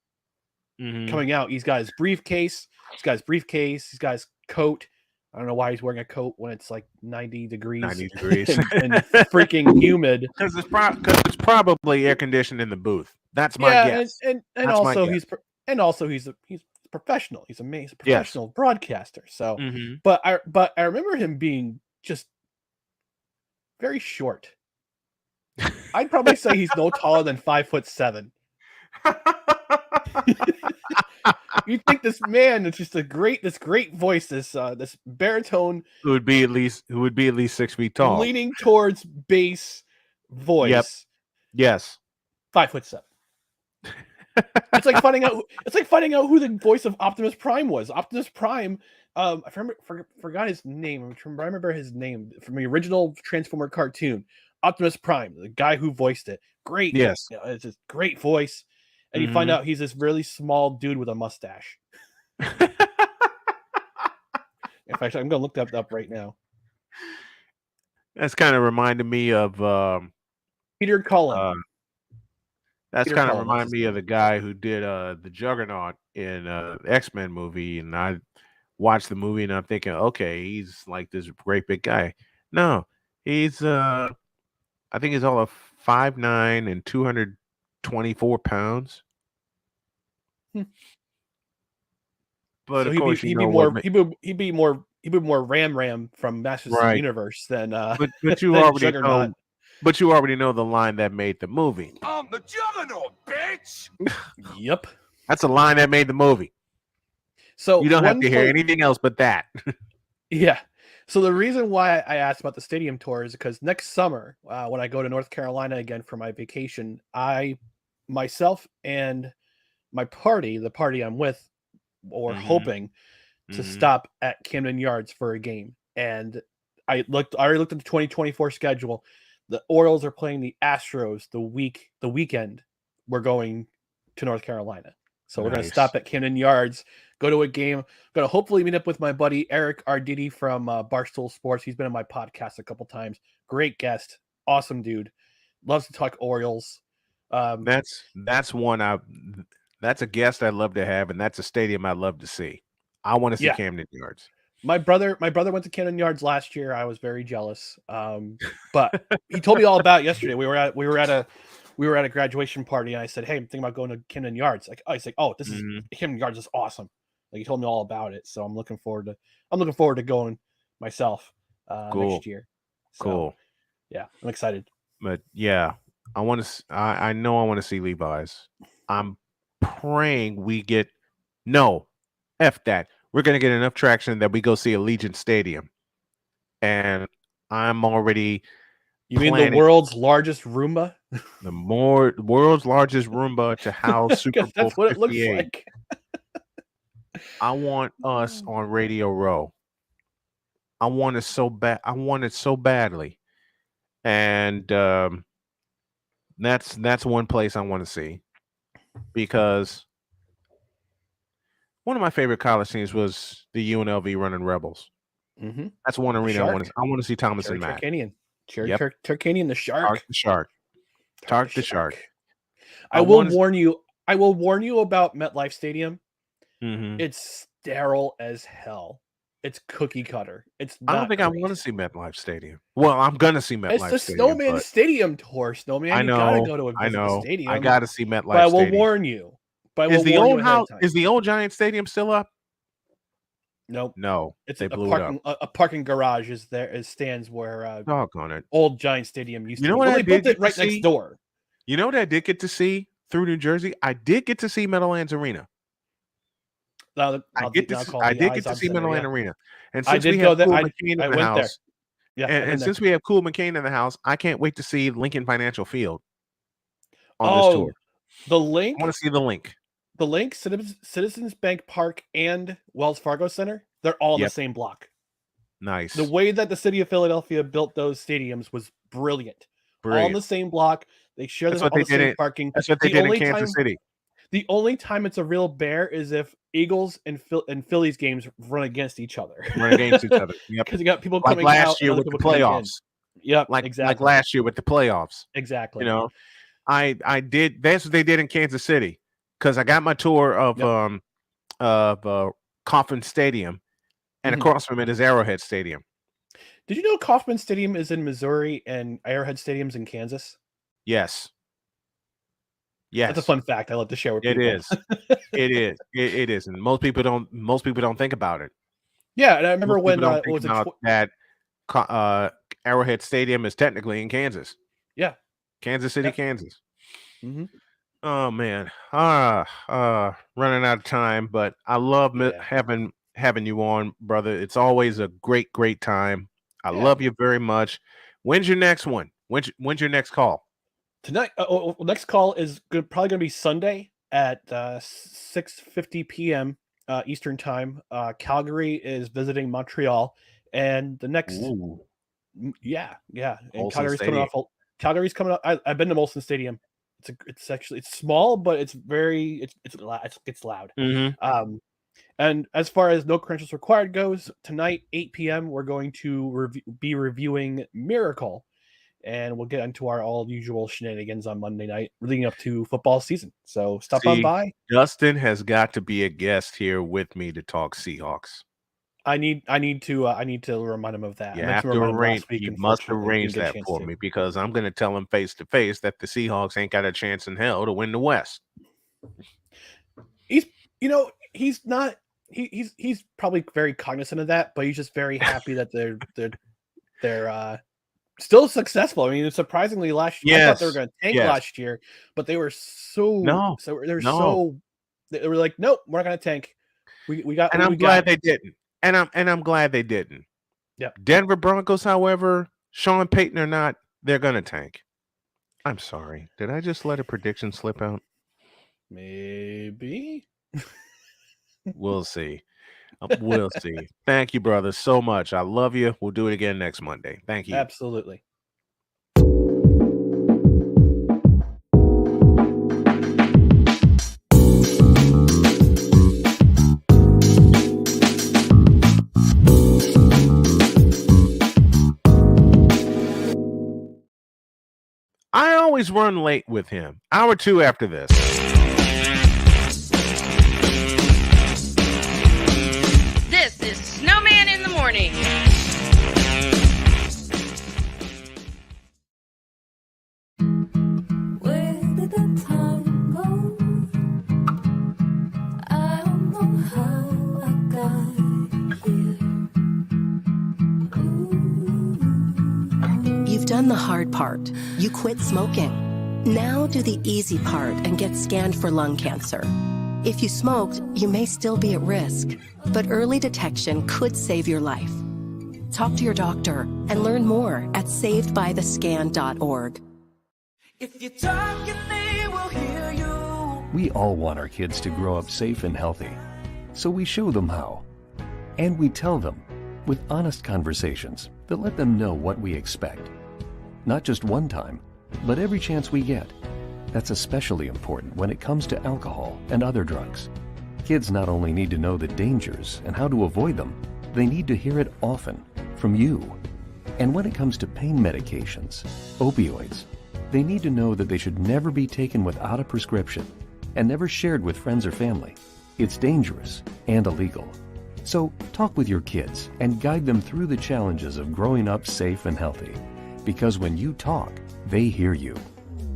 coming out. He's got his briefcase. He's got his coat. I don't know why he's wearing a coat when it's like 90 degrees. 90 degrees. and freaking humid. Because it's probably air conditioned in the booth. That's my guess. And also he's a professional. He's a professional broadcaster. So, but I remember him being just very short. I'd probably say he's no taller than 5'7". You think this man is just this great voice, this baritone who would be at least 6 feet tall, leaning towards bass voice. Yep. Yes. 5'7". It's like finding out. It's like finding out who the voice of Optimus Prime was. Optimus Prime. I forgot his name. I remember his name from the original Transformer cartoon. Optimus Prime, the guy who voiced it. Great. Yes. It's a great voice. And you find out he's this really small dude with a mustache. In fact, I'm going to look that up right now. That's kind of reminded me of Peter Cullen. That's Peter kind of Cullen, remind me of the guy who did the Juggernaut in the X-Men movie, and I watched the movie and I'm thinking, okay, he's like this great big guy. No, he's I think he's all of 5'9" and 224 pounds. But so of course, he'd be more Ram from Masters of the Universe than but you already know. But you already know the line that made the movie. I'm the Juggernaut, bitch. Yep. That's a line that made the movie. So you don't have to hear anything else but that. Yeah. So the reason why I asked about the stadium tour is because next summer, when I go to North Carolina again for my vacation, myself and my party, the party I'm with, or hoping to stop at Camden Yards for a game. And I already looked at the 2024 schedule. The Orioles are playing the Astros the weekend we're going to North Carolina. So we're going to stop at Camden Yards, go to a game, going to hopefully meet up with my buddy Eric Arditi from Barstool Sports. He's been on my podcast a couple times. Great guest. Awesome dude. Loves to talk Orioles. That's a guest I'd love to have, and that's a stadium I'd love to see. I want to see Camden Yards. My brother went to Camden Yards last year. I was very jealous. But he told me all about it yesterday. We were at a graduation party, and I said, "Hey, I'm thinking about going to Camden Yards." He's like, "Oh, this is Camden Yards is awesome." Like, he told me all about it. So I'm looking forward to going myself next year. So, cool. Yeah, I'm excited. But yeah, I know I want to see Levi's. I'm praying F that. We're going to get enough traction that we go see Allegiant Stadium. And I'm already You mean the world's largest Roomba? World's largest Roomba to house Super Bowl that's what 58. it looks like. I want us on Radio Row. I want it so bad. I want it so badly. And that's one place I want to see, because one of my favorite college teams was the UNLV Running Rebels. Mm-hmm. That's one arena I want to see Thomas and Matt. Turkanian, Turkanian, the Shark. Tark the Shark. I will warn you about MetLife Stadium. Mm-hmm. It's sterile as hell. It's cookie cutter. I don't think I want to see MetLife Stadium. Well, I'm gonna see MetLife Stadium. It's the Snowman Stadium tour. Snowman, I know. You gotta go to the stadium. I gotta see MetLife. But I will warn you. Is the old Giant Stadium still up? Nope. No, it's they blew it up. A parking garage stands where doggone it. Old Giant Stadium used to. You know what? They built it right next door. You know what I did get to see through New Jersey? I did get to see Meadowlands Arena. I did get to see Meadowlands Arena, and since we have Cool McCain in the house, and since we have Cool McCain in the house, I can't wait to see Lincoln Financial Field on this tour. The link. I want to see the link. The link, Citizens Bank Park and Wells Fargo Center, they're all in the same block. Nice. The way that the city of Philadelphia built those stadiums was brilliant. All in the same block. They share the same parking. That's what they did in Kansas City. The only time it's a real bear is if Eagles and Phillies games run against each other. Yep. Because you got people like coming last out year with the playoffs. Yep. Exactly. Like last year with the playoffs. Exactly. You know, I did. That's what they did in Kansas City, because I got my tour of Kauffman Stadium, and across from it is Arrowhead Stadium. Did you know Kauffman Stadium is in Missouri and Arrowhead Stadium's in Kansas? Yes. Yes, that's a fun fact I love to share with people. It is. It is, and most people don't think about it. Yeah, and I remember when that Arrowhead Stadium is technically in Kansas. Yeah, Kansas City, Yep. Kansas. Mm-hmm. Oh man, running out of time, but I love having you on, brother. It's always a great time. I love you very much. When's your next one? When's your next call? Tonight, next call is probably going to be Sunday at 6:50 p.m. Eastern time. Calgary is visiting Montreal, and the next, and Calgary's coming up. I've been to Molson Stadium. It's small, but it's loud. Mm-hmm. And as far as no credentials required goes, tonight 8 p.m. we're going to be reviewing Miracle. And we'll get into our all usual shenanigans on Monday night, leading up to football season. So stop on by. Justin has got to be a guest here with me to talk Seahawks. I need to remind him of that. You have to arrange. You must arrange that for me because I'm going to tell him face to face that the Seahawks ain't got a chance in hell to win the West. He's not. He's probably very cognizant of that, but he's just very happy that they're still successful. I mean, surprisingly, last year I thought they were going to tank last year, but they were they were like, nope, we're not going to tank. We got, and I'm glad they didn't. And I'm glad they didn't. Yeah. Denver Broncos, however, Sean Payton or not, they're going to tank. I'm sorry. Did I just let a prediction slip out? Maybe. We'll see. We'll see. Thank you, brother, so much. I love you. We'll do it again next Monday. Thank you. Absolutely. I always run late with him. Hour 2 after this. This is Snowman in the Morning. Where did the time go? I don't know how I got here. You've done the hard part. You quit smoking. Now do the easy part and get scanned for lung cancer. If you smoked, you may still be at risk, but early detection could save your life. Talk to your doctor and learn more at savedbythescan.org. If you talk, they will hear you. We all want our kids to grow up safe and healthy, so we show them how. And we tell them with honest conversations that let them know what we expect. Not just one time, but every chance we get. That's especially important when it comes to alcohol and other drugs. Kids not only need to know the dangers and how to avoid them, they need to hear it often from you. And when it comes to pain medications, opioids, they need to know that they should never be taken without a prescription and never shared with friends or family. It's dangerous and illegal. So talk with your kids and guide them through the challenges of growing up safe and healthy. Because when you talk, they hear you.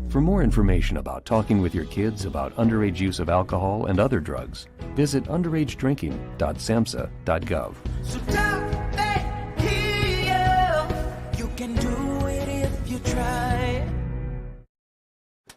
For more information about talking with your kids about underage use of alcohol and other drugs, visit underagedrinking.samhsa.gov. So talk, they hear you. You can do it if you try.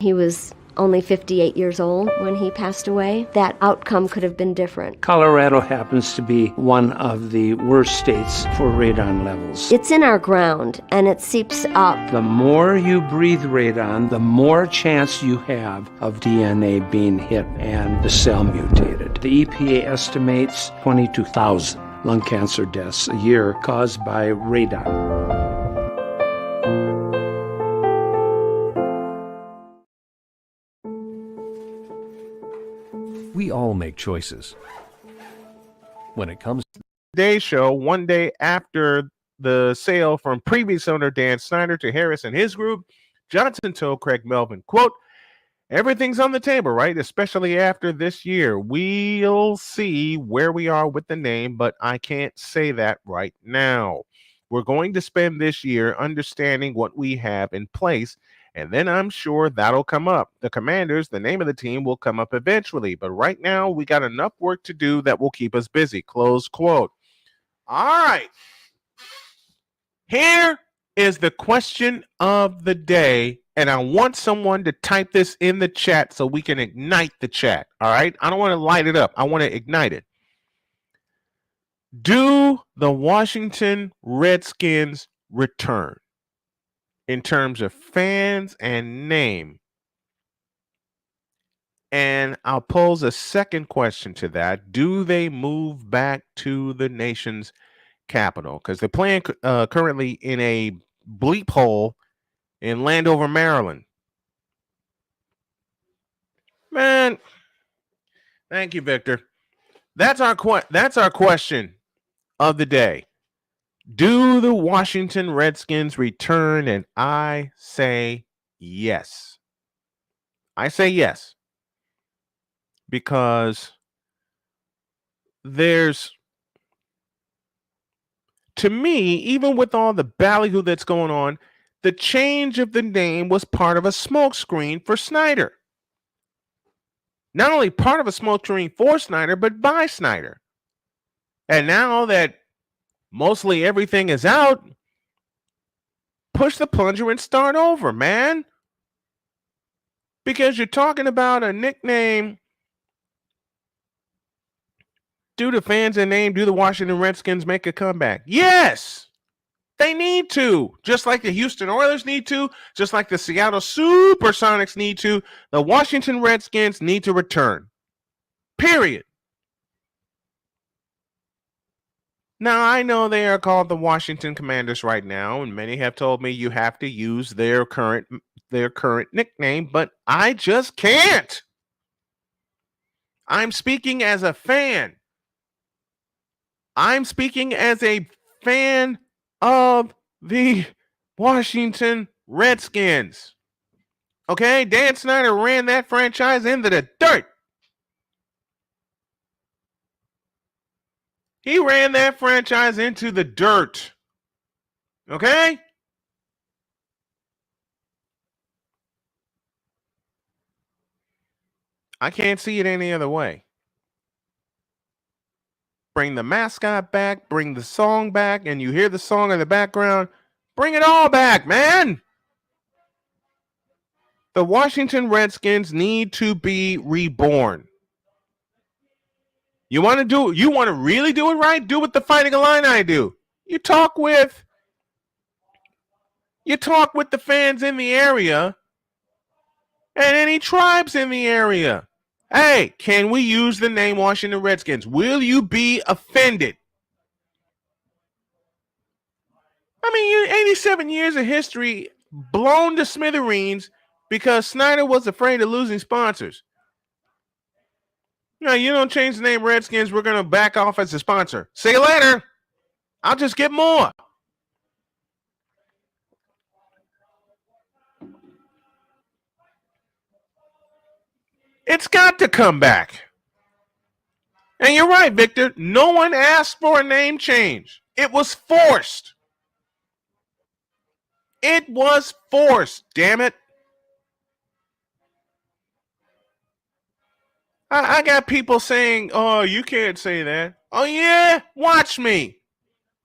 He was only 58 years old when he passed away. That outcome could have been different. Colorado happens to be one of the worst states for radon levels. It's in our ground, and it seeps up. The more you breathe radon, the more chance you have of DNA being hit and the cell mutated. The EPA estimates 22,000 lung cancer deaths a year caused by radon. We all make choices. When it comes to today's show, one day after the sale from previous owner Dan Snyder to Harris and his group, Johnson told Craig Melvin, quote, "Everything's on the table, right? Especially after this year. We'll see where we are with the name, but I can't say that right now. We're going to spend this year understanding what we have in place, and then I'm sure that'll come up. The Commanders, the name of the team, will come up eventually, but right now we got enough work to do that will keep us busy," close quote. All right. Here is the question of the day, And I want someone to type this in the chat so we can ignite the chat. All right? I don't want to light it up. I want to ignite it. Do the Washington Redskins return in terms of fans and name? And I'll pose a second question to that. Do they move back to the nation's capital? Because they're playing currently in a bleep hole in Landover, Maryland. Man, thank you, Victor. That's our question of the day. Do the Washington Redskins return? And I say yes. I say yes. Because there's, to me, even with all the ballyhoo that's going on, the change of the name was part of a smokescreen for Snyder. Not only part of a smokescreen for Snyder, but by Snyder. And now that mostly everything is out, push the plunger and start over, man. Because you're talking about a nickname. Do the fans and name, do the Washington Redskins make a comeback? Yes, they need to. Just like the Houston Oilers need to, just like the Seattle Supersonics need to, the Washington Redskins need to return. Period. Now, I know they are called the Washington Commanders right now, and many have told me you have to use their current nickname, but I just can't. I'm speaking as a fan. I'm speaking as a fan of the Washington Redskins. Okay? Dan Snyder ran that franchise into the dirt. He ran that franchise into the dirt. Okay? I can't see it any other way. Bring the mascot back, bring the song back, and you hear the song in the background. Bring it all back, man. The Washington Redskins need to be reborn. You want to really do it right? Do what the Fighting Illini do. You talk with the fans in the area and any tribes in the area. Hey, can we use the name Washington Redskins? Will you be offended? I mean, 87 years of history blown to smithereens because Snyder was afraid of losing sponsors. No, you don't change the name Redskins, we're going to back off as a sponsor. See you later. I'll just get more. It's got to come back. And you're right, Victor. No one asked for a name change. It was forced. It was forced, damn it. I got people saying, oh, you can't say that. Oh, yeah? Watch me.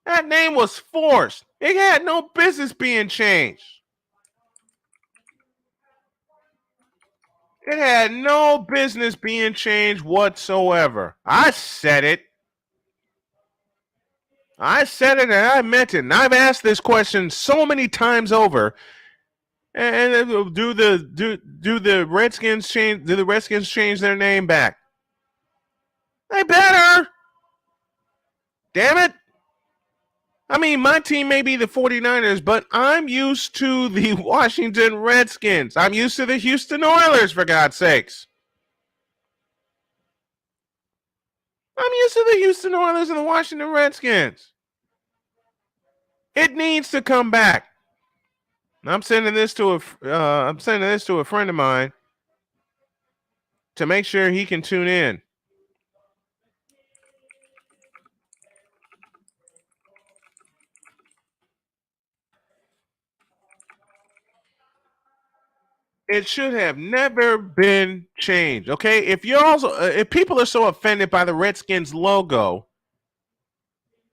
That name was forced. It had no business being changed. It had no business being changed whatsoever. I said it. And I meant it. And I've asked this question so many times over. And do the Redskins change? Do the Redskins change their name back? They better. Damn it. I mean, my team may be the 49ers, but I'm used to the Washington Redskins. I'm used to the Houston Oilers, for God's sakes. I'm used to the Houston Oilers and the Washington Redskins. It needs to come back. I'm sending this to a friend of mine to make sure he can tune in. It should have never been changed. Okay, if people are so offended by the Redskins logo,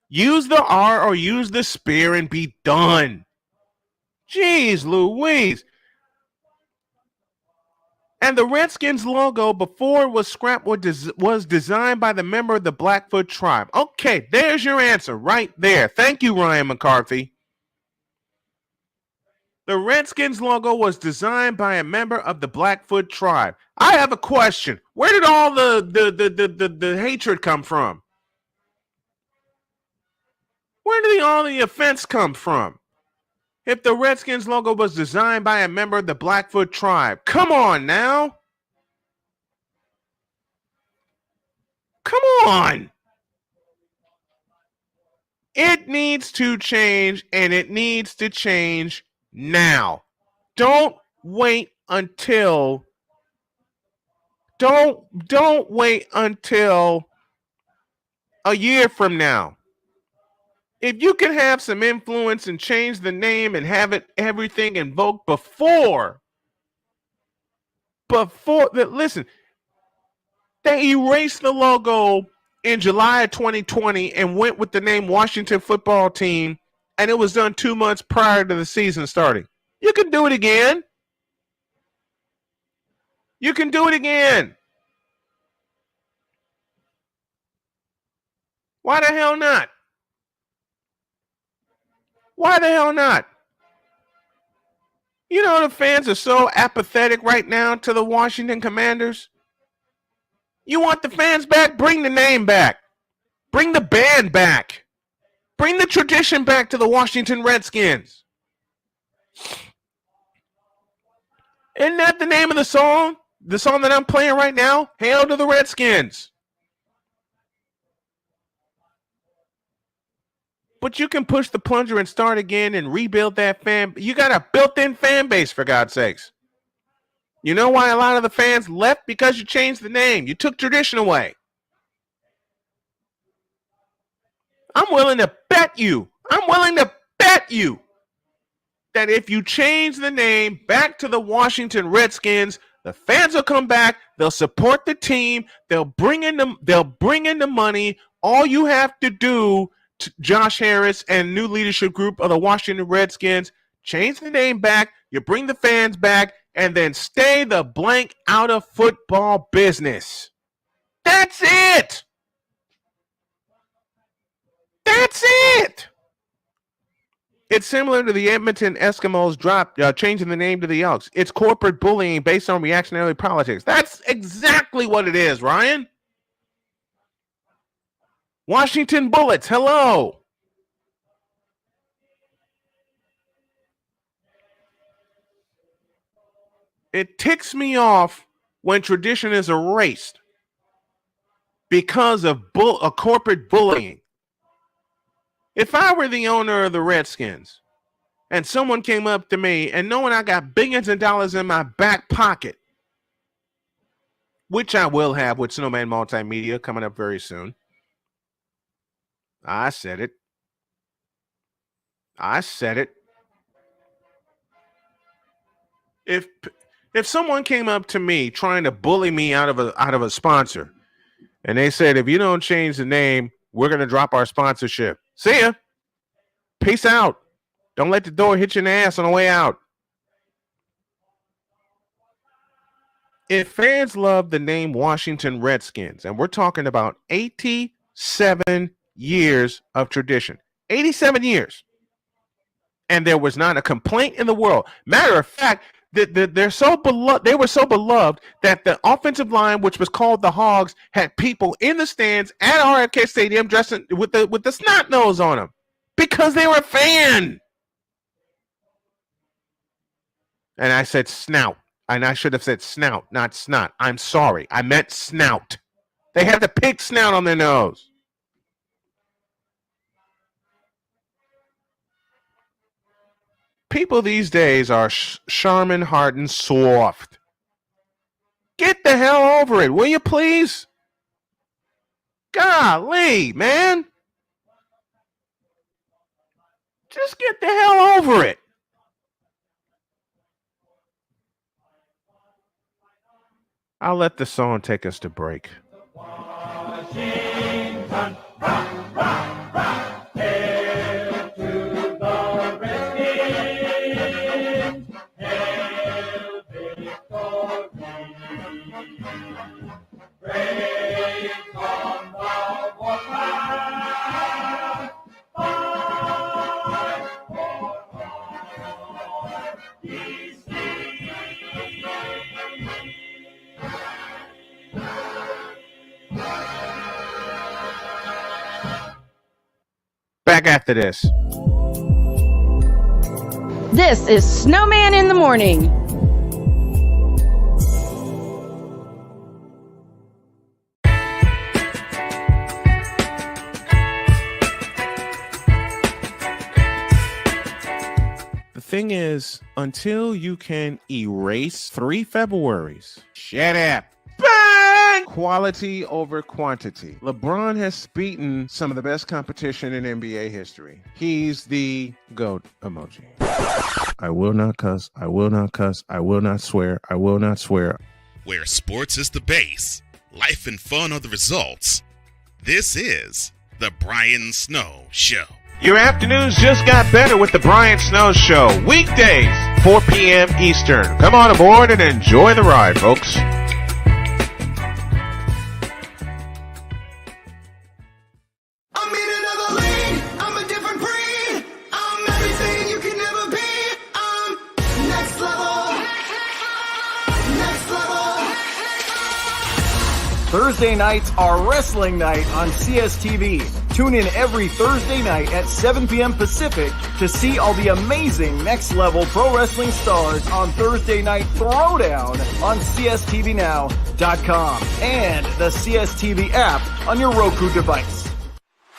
use the R or use the spear and be done. Jeez Louise. And the Redskins logo before it was scrapped was designed by the member of the Blackfoot tribe. Okay, there's your answer right there. Thank you, Ryan McCarthy. The Redskins logo was designed by a member of the Blackfoot tribe. I have a question. Where did all the hatred come from? Where did all the offense come from? If the Redskins logo was designed by a member of the Blackfoot tribe, come on now. Come on. It needs to change, and it needs to change now. Don't wait until a year from now. If you can have some influence and change the name and have everything invoked before listen, they erased the logo in July of 2020 and went with the name Washington Football Team, and it was done 2 months prior to the season starting. You can do it again. You can do it again. Why the hell not? Why the hell not? You know, the fans are so apathetic right now to the Washington Commanders. You want the fans back? Bring the name back. Bring the band back. Bring the tradition back to the Washington Redskins. Isn't that the name of the song? The song that I'm playing right now? Hail to the Redskins. But you can push the plunger and start again and rebuild that fan. You got a built-in fan base, for God's sakes. You know why a lot of the fans left? Because you changed the name. You took tradition away. I'm willing to bet you that if you change the name back to the Washington Redskins, the fans will come back. They'll support the team. They'll bring in the money. All you have to do, Josh Harris and new leadership group of the Washington Redskins, change the name back. You bring the fans back, and then stay the blank out of football business. That's it. That's it. It's similar to the Edmonton Eskimos changing the name to the Elks. It's corporate bullying based on reactionary politics. That's exactly what it is, Ryan. Washington Bullets, hello. It ticks me off when tradition is erased because of corporate bullying. If I were the owner of the Redskins and someone came up to me and knowing I got billions of dollars in my back pocket, which I will have with Snowman Multimedia coming up very soon. I said it. If someone came up to me trying to bully me out of a sponsor, and they said, if you don't change the name, we're going to drop our sponsorship. See ya. Peace out. Don't let the door hit you in the ass on the way out. If fans love the name Washington Redskins, and we're talking about 87 years of tradition, 87 years, and there was not a complaint in the world. Matter of fact, they're so beloved. They were so beloved that the offensive line, which was called the Hogs, had people in the stands at RFK Stadium dressing with the snot nose on them because they were a fan. And I said snout, and I should have said snout, not snot. I'm sorry, I meant snout. They had the pig snout on their nose. People these days are Charmin hardened soft. Get the hell over it, will you please? Golly, man. Just get the hell over it. I'll let the song take us to break. Washington, rock, rock, rock, hail to the Redskins, hail victory. back after this. This is Snowman in the Morning. The thing is, until you can erase 3 Februaries, shut up. Bang! Quality over quantity. LeBron has beaten some of the best competition in NBA history. He's the GOAT emoji. I will not cuss. I will not cuss. I will not swear. I will not swear. Where sports is the base, life and fun are the results. This is the Brian Snow Show. Your afternoons just got better with the Brian Snow Show. Weekdays, 4 p.m. Eastern. Come on aboard and enjoy the ride, folks. Thursday nights are wrestling night on CSTV. Tune in every Thursday night at 7 p.m. Pacific to see all the amazing Next Level Pro Wrestling stars on Thursday Night Throwdown on CSTVNow.com and the CSTV app on your Roku device.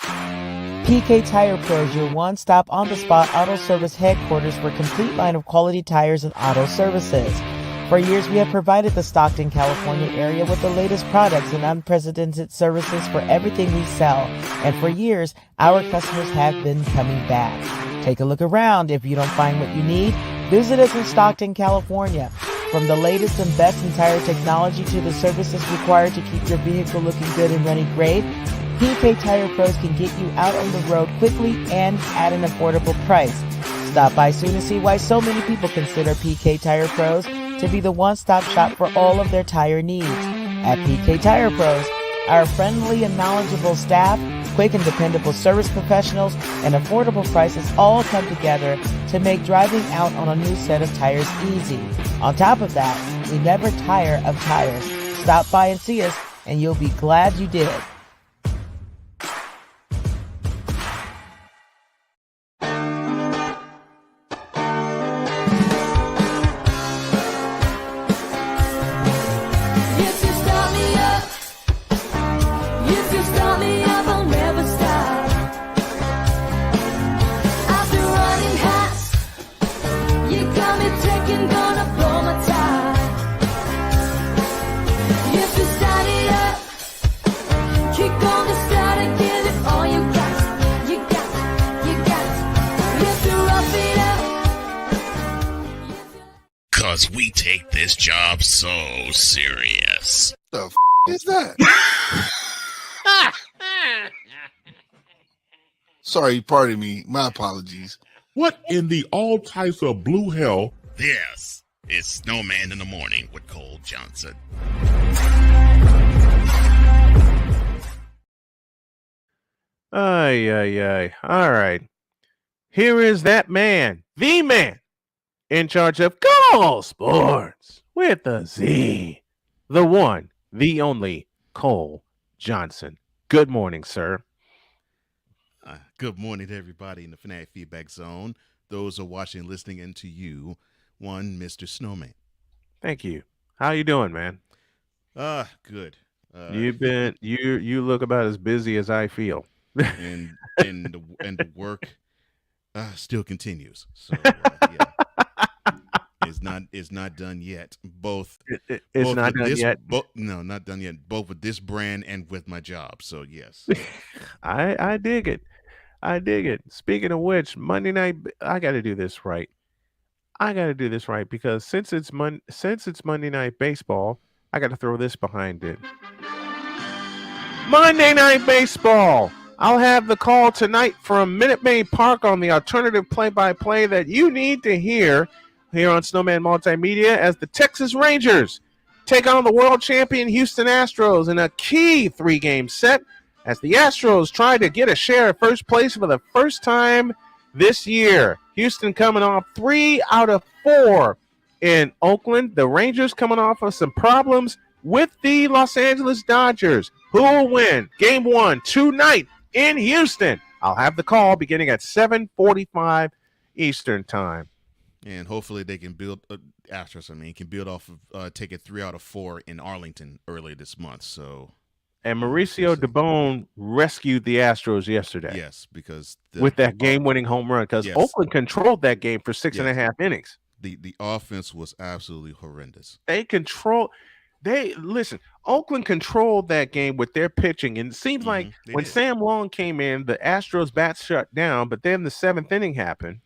PK Tire Pro is your one-stop on-the-spot auto service headquarters for a complete line of quality tires and auto services. For years, we have provided the Stockton, California area with the latest products and unprecedented services for everything we sell. And for years, our customers have been coming back. Take a look around. If you don't find what you need, visit us in Stockton, California. From the latest and best in tire technology to the services required to keep your vehicle looking good and running great, PK Tire Pros can get you out on the road quickly and at an affordable price. Stop by soon to see why so many people consider PK Tire Pros to be the one-stop shop for all of their tire needs. At PK Tire Pros, our friendly and knowledgeable staff, quick and dependable service professionals, and affordable prices all come together to make driving out on a new set of tires easy. On top of that, we never tire of tires. Stop by and see us, and you'll be glad you did. Because we take this job so serious. The f*** is that? Sorry, pardon me. My apologies. What in the all types of blue hell? This is Snowman in the Morning with Cole Johnson. Ay. All right. Here is that man, the man, in charge of Go Sports with a Z. The one, the only, Cole Johnson. Good morning, sir. Good morning to everybody in the Fanatic Feedback Zone. Those are watching and listening in to you, one Mr. Snowman. Thank you. How you doing, man? Good. You look about as busy as I feel. and the work still continues. So yeah. It's not done yet. It's not done yet. Not done yet. Both with this brand and with my job. So yes, I dig it. I dig it. Speaking of which, Monday night, I got to do this right. Because since it's Monday Night Baseball, I got to throw this behind it. Monday Night Baseball. I'll have the call tonight from Minute Maid Park on the alternative play-by-play that you need to hear here on Snowman Multimedia as the Texas Rangers take on the world champion Houston Astros in a key 3-game set as the Astros try to get a share of first place for the first time this year. Houston coming off 3 out of 4 in Oakland. The Rangers coming off of some problems with the Los Angeles Dodgers. Who will win Game 1 tonight in Houston? I'll have the call beginning at 7:45 Eastern time. And hopefully they can build Astros. I mean, can build off of taking 3 out of 4 in Arlington earlier this month. So, and Mauricio Dubon rescued the Astros yesterday. Yes, because with that game-winning home run, because Oakland controlled that game for 6.5 innings. The offense was absolutely horrendous. Oakland controlled that game with their pitching, and it seems like when Sam Long came in, the Astros bats shut down. But then the 7th inning happened,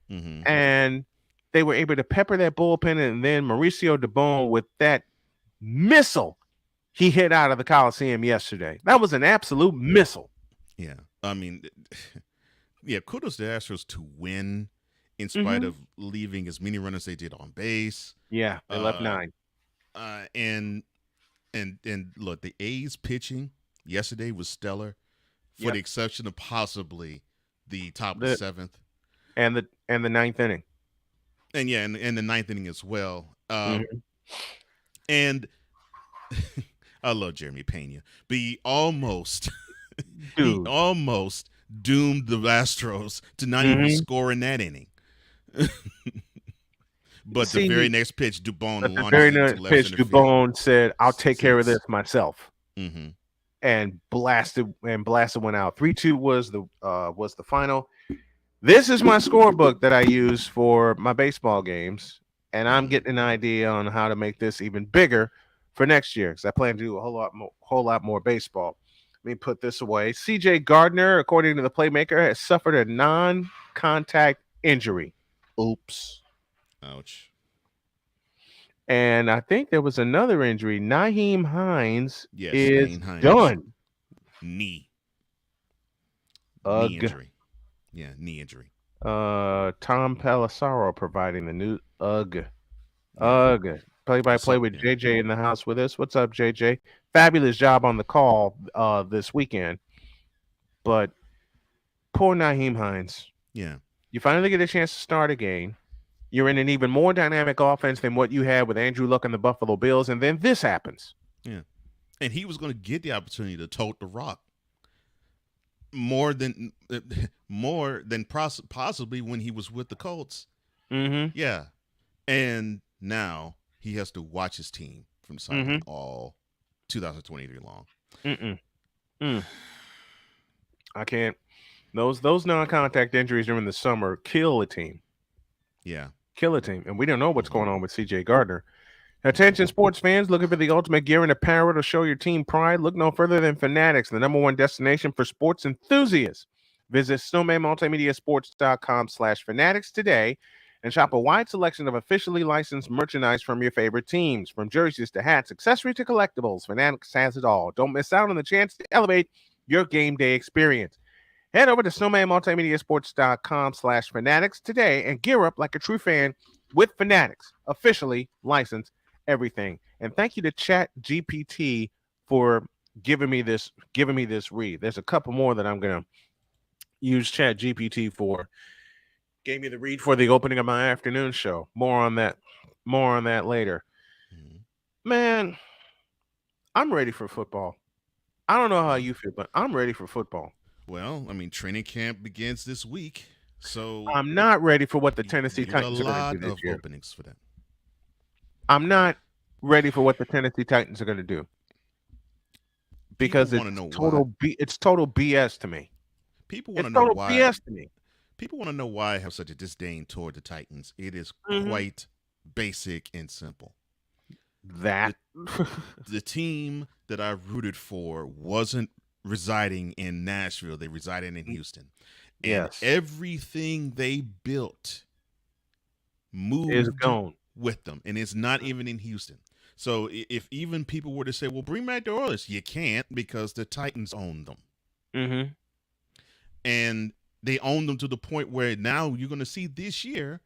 and they were able to pepper that bullpen, and then Mauricio Dubon with that missile he hit out of the Coliseum yesterday. That was an absolute missile. Yeah. I mean, kudos to the Astros to win in spite of leaving as many runners they did on base. Yeah, they left 9. And look, the A's pitching yesterday was stellar, for the exception of possibly the top of the 7th. And the 9th inning. And the 9th inning as well. And I love Jeremy Pena, but he almost doomed the Astros to not even score in that inning. But the very next pitch, Dubon said, "I'll take care of this myself," and blasted one out. 3-2 was the final. This is my scorebook that I use for my baseball games, and I'm getting an idea on how to make this even bigger for next year, because I plan to do a whole lot more baseball. Let me put this away. C.J. Gardner, according to the Playmaker, has suffered a non-contact injury. Oops. Ouch. And I think there was another injury. Nyheim Hines is done. Knee injury. Yeah, knee injury. Tom Pelissaro providing the new play-by-play with JJ in the house with us. What's up, JJ? Fabulous job on the call this weekend. But poor Nyheim Hines. Yeah. You finally get a chance to start a game. You're in an even more dynamic offense than what you had with Andrew Luck and the Buffalo Bills, and then this happens. Yeah. And he was going to get the opportunity to tote the rock more than possibly when he was with the Colts. Yeah. And now he has to watch his team from the sideline all 2023 long. I can't. Those non-contact injuries during the summer kill a team. Yeah. Kill a team. And we don't know what's going on with C.J. Gardner. Attention sports fans looking for the ultimate gear and apparel to show your team pride. Look no further than Fanatics, the #1 destination for sports enthusiasts. Visit snowmanmultimediasports.com/fanatics today and shop a wide selection of officially licensed merchandise from your favorite teams. From jerseys to hats, accessories to collectibles, Fanatics has it all. Don't miss out on the chance to elevate your game day experience. Head over to snowmanmultimediasports.com/fanatics today and gear up like a true fan with Fanatics, officially licensed everything. And thank you to ChatGPT for giving me this read. There's a couple more that I'm gonna use ChatGPT for. Gave me the read for the opening of my afternoon show. More on that later. Man, I'm ready for football. I don't know how you feel, but I'm ready for football. Well, I mean, training camp begins this week, so I'm not ready for what the Tennessee Titans are going to do this year. Openings for that. I'm not ready for what the Tennessee Titans are going to do because it's total BS to me. People want to know why. BS to me. People want to know why I have such a disdain toward the Titans. It is quite basic and simple. The team that I rooted for wasn't residing in Nashville. They resided in Houston. And everything they built moved with them. And it's not even in Houston. So if even people were to say, well, bring back the Oilers, you can't because the Titans own them. And they own them to the point where now you're going to see this year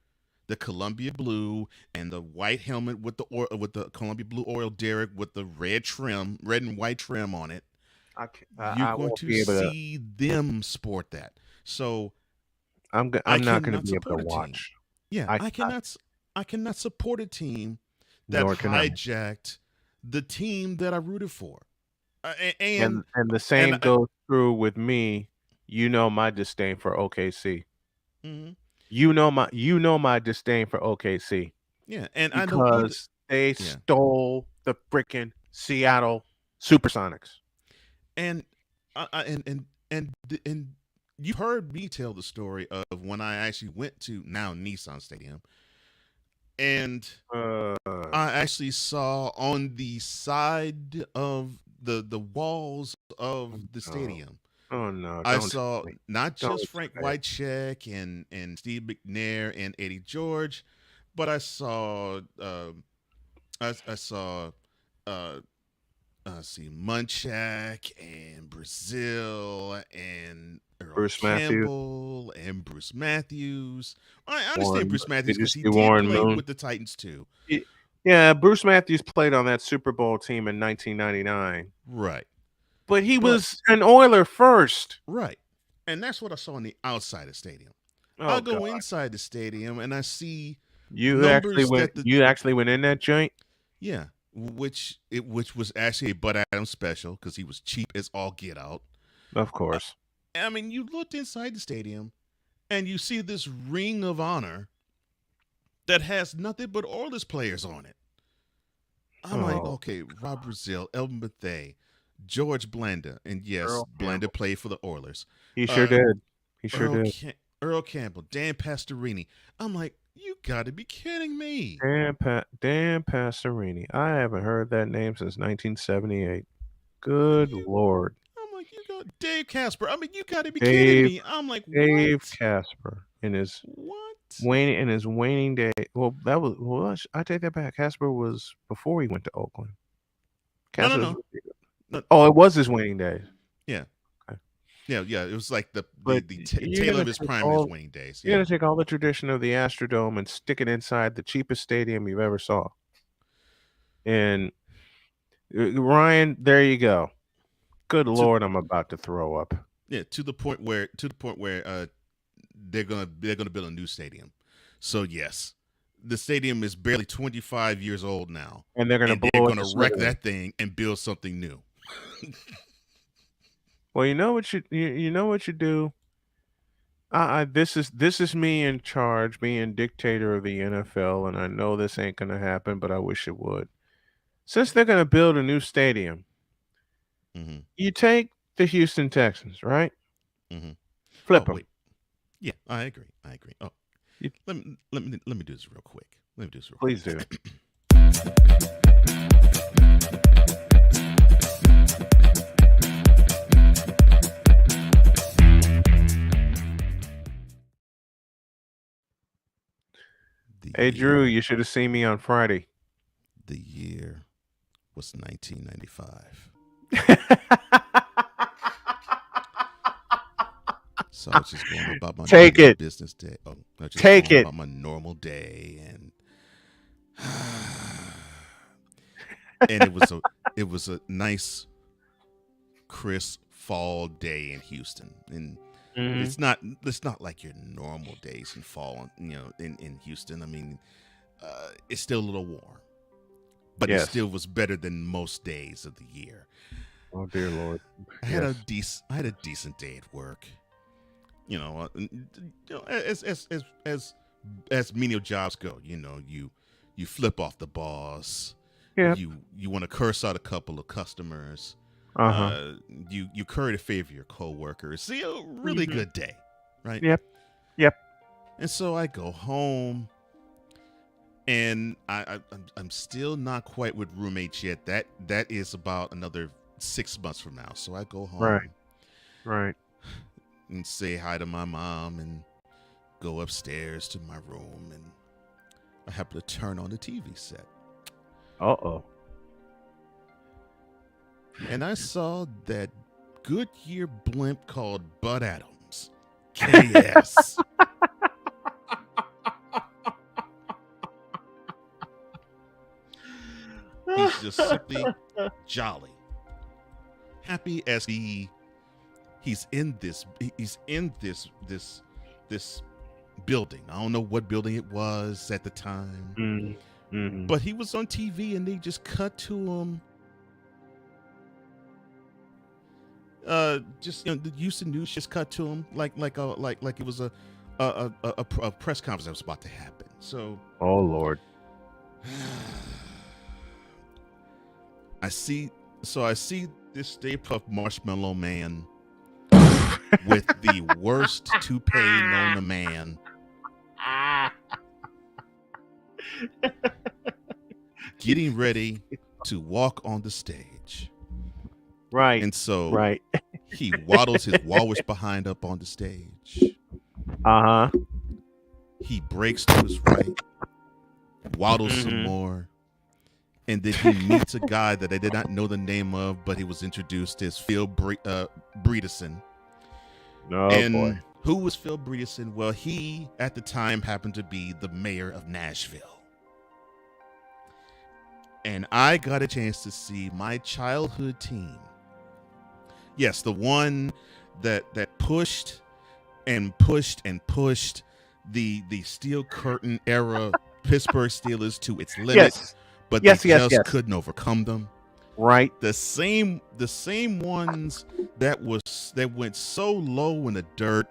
the Columbia blue and the white helmet with the Columbia blue oil derrick with the red and white trim on it. You're going to see them sport that. So I'm not going to be able to watch. Yeah, I cannot support a team that hijacked the team that I rooted for. And the same goes through with me you know my disdain for OKC. Mm-hmm. You know my disdain for OKC. Yeah, and I know because they stole the freaking Seattle Supersonics. And and you've heard me tell the story of when I actually went to now Nissan Stadium, and I actually saw on the side of the walls of the stadium. Oh no! I saw not just Frank Wycheck and Steve McNair and Eddie George, but I saw I saw see Munchak and Brazil and Earl Bruce Campbell and Bruce Matthews. I understand Bruce Matthews because he did Warren play Moon. with the Titans too. Yeah, Bruce Matthews played on that Super Bowl team in 1999. Right. But he was an Oiler first. Right. And that's what I saw on the outside of the stadium. Oh, I'll go God. inside the stadium and I see You actually went in that joint? Yeah. Which was actually a Bud Adams special because he was cheap as all get out. Of course. I mean, you looked inside the stadium and you see this ring of honor that has nothing but Oilers players on it. I'm like, okay, Rob Brazil, Elvin Bethea, George Blanda, and yes, Blanda played for the Oilers. He sure did. He sure did. Earl Campbell, Dan Pastorini. I'm like, you got to be kidding me. Dan Pastorini. I haven't heard that name since 1978. Good Lord. I'm like, you got Dave Casper. I mean, you got to be kidding me. I'm like, Dave what? Casper in his waning day. Well, I take that back. Casper was before he went to Oakland. No. Oh, it was his waning days. Yeah. Okay. Yeah. It was like the you're tail gonna of his take prime all- his waning days. You're gonna take all the tradition of the Astrodome and stick it inside the cheapest stadium you've ever saw. And Ryan, there you go. Good Lord, I'm about to throw up. Yeah, to the point where they're gonna build a new stadium. So yes, the stadium is barely 25 years old now, and they're gonna wreck that thing and build something new. Well, you know what you do. This is me in charge, being dictator of the NFL, and I know this ain't gonna happen, but I wish it would. Since they're gonna build a new stadium, you take the Houston Texans, right? Flip them. Yeah, I agree. Oh, let me do this real quick. Please do. Hey, Drew, you should have seen me on Friday. The year was 1995. So I was just going about my business day. Oh, I was just Take going it. about my normal day, and it was a nice, crisp fall day in Houston, and it's not like your normal days in fall, in Houston. I mean, it's still a little warm, but it still was better than most days of the year. Oh dear Lord! I had a decent day at work. As menial jobs go, you flip off the boss. Yeah. You want to curse out a couple of customers. You curry the favor of your coworkers. See, a really good day, right? Yep. And so I go home, and I'm still not quite with roommates yet. That is about another 6 months from now. So I go home, right, and say hi to my mom, and go upstairs to my room, and I happen to turn on the TV set. Uh-oh. And I saw that Goodyear blimp called Bud Adams. KS. He's just simply jolly. Happy as he's in this building. I don't know what building it was at the time. But he was on TV and they just cut to him. just the Houston news just cut to him like it was a press conference that was about to happen. So, oh Lord, I see this Stay Puft Marshmallow Man with the worst toupee known to man. Getting ready to walk on the stage. Right. And so he waddles his walrus behind up on the stage. Uh-huh. He breaks to his right, waddles some more, and then he meets a guy that I did not know the name of, but he was introduced as Phil Bredesen. Oh, and boy. Who was Phil Bredesen? Well, he, at the time, happened to be the mayor of Nashville. And I got a chance to see my childhood team. Yes, the one that pushed and pushed and pushed the Steel Curtain era Pittsburgh Steelers to its limit, but they just couldn't overcome them. Right. The same ones that went so low in the dirt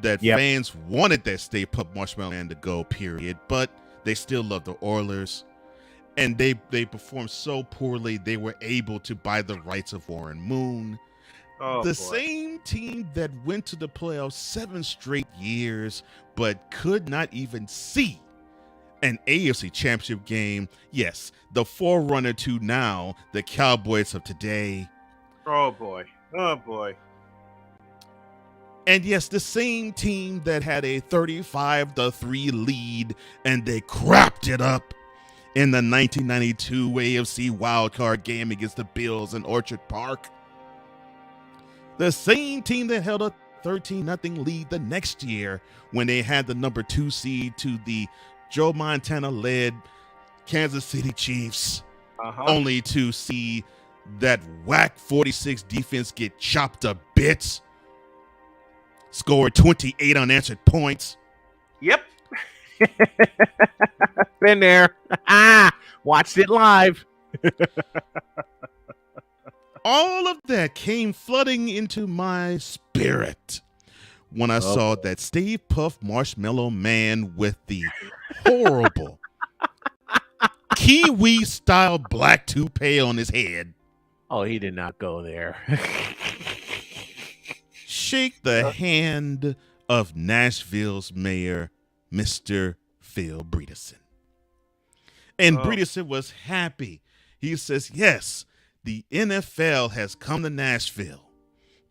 that fans wanted that Stay Puft Marshmallow Man to go, period, but they still loved the Oilers. And they performed so poorly, they were able to buy the rights of Warren Moon. Same team that went to the playoffs 7 straight years, but could not even see an AFC championship game. Yes, the forerunner to now the Cowboys of today. Oh boy. And yes, the same team that had a 35-3 lead and they crapped it up in the 1992 AFC wildcard game against the Bills in Orchard Park. The same team that held a 13-0 lead the next year when they had the number 2 seed to the Joe Montana-led Kansas City Chiefs, only to see that whack 46 defense get chopped to bits, scored 28 unanswered points. Yep. Been there. Watched it live. All of that came flooding into my spirit when I saw that Stay Puft Marshmallow Man with the horrible Kiwi-style black toupee on his head. Oh, he did not go there. Shake the hand of Nashville's mayor, Mr. Phil Bredesen. And Bredesen was happy. He says, yes, the NFL has come to Nashville.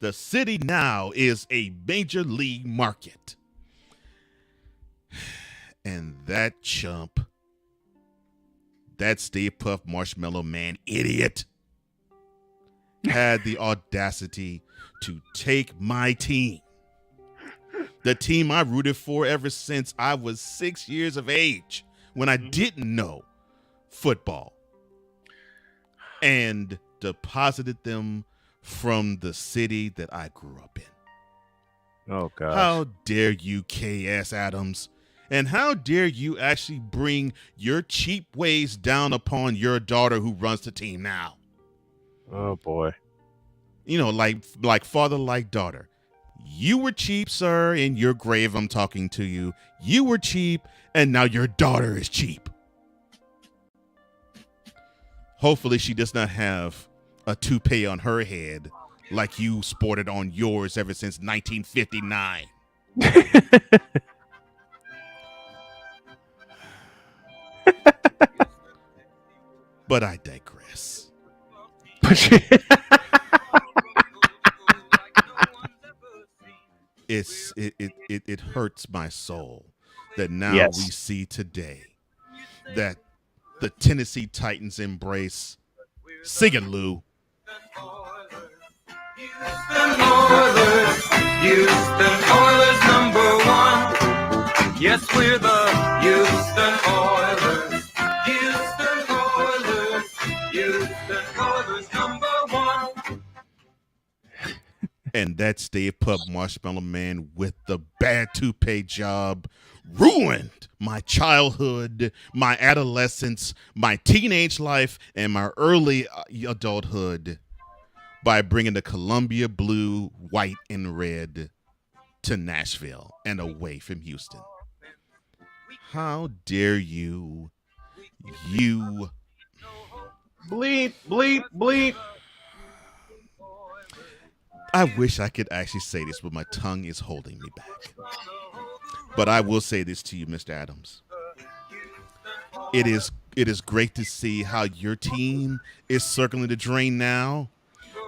The city now is a major league market. And that chump, that Stay Puft Marshmallow Man idiot, had the audacity to take my team, the team I rooted for ever since I was 6 years of age, when I didn't know football, and deposited them from the city that I grew up in. Oh, gosh. How dare you, K.S. Adams? And how dare you actually bring your cheap ways down upon your daughter who runs the team now? Oh, boy. You know, like father, like daughter. You were cheap, sir. In your grave, I'm talking to you. You were cheap, and now your daughter is cheap. Hopefully she does not have a toupee on her head like you sported on yours ever since 1959. But I digress. It hurts my soul that now we see today that the Tennessee Titans embrace, sing it, Lou, Houston Oilers #1. Yes, we're the Houston Oilers. Houston Oilers #1. And that Stay Puft Marshmallow Man with the bad toupee job ruined my childhood, my adolescence, my teenage life, and my early adulthood. by bringing the Columbia blue, white, and red to Nashville and away from Houston. How dare you? You bleep, bleep, bleep. I wish I could actually say this, but my tongue is holding me back. But I will say this to you, Mr. Adams. It is great to see how your team is circling the drain now,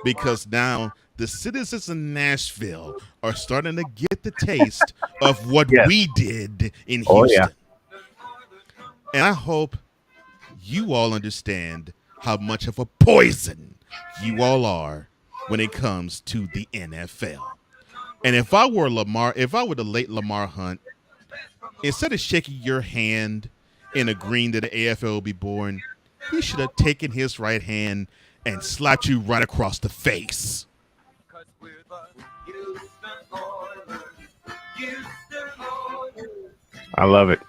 because now the citizens of Nashville are starting to get the taste of what we did in Houston. Oh, yeah. And I hope you all understand how much of a poison you all are when it comes to the NFL. And if I were the late Lamar Hunt, instead of shaking your hand and agreeing that the AFL will be born, he should have taken his right hand and slapped you right across the face. I love it.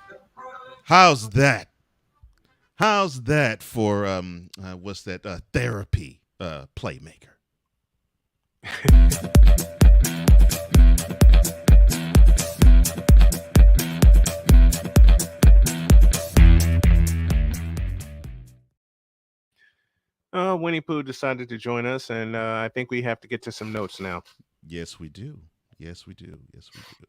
How's that? How's that for what's that therapy playmaker? Winnie Pooh decided to join us, and I think we have to get to some notes now. Yes, we do. Yes, we do. Yes, we do.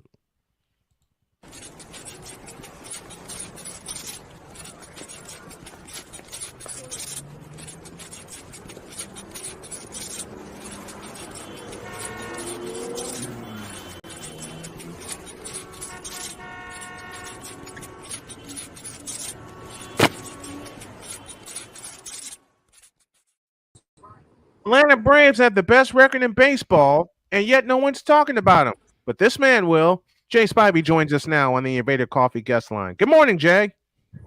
Atlanta Braves have the best record in baseball, and yet no one's talking about them. But this man will. Jay Spivey joins us now on the Invader Coffee guest line. Good morning, Jay.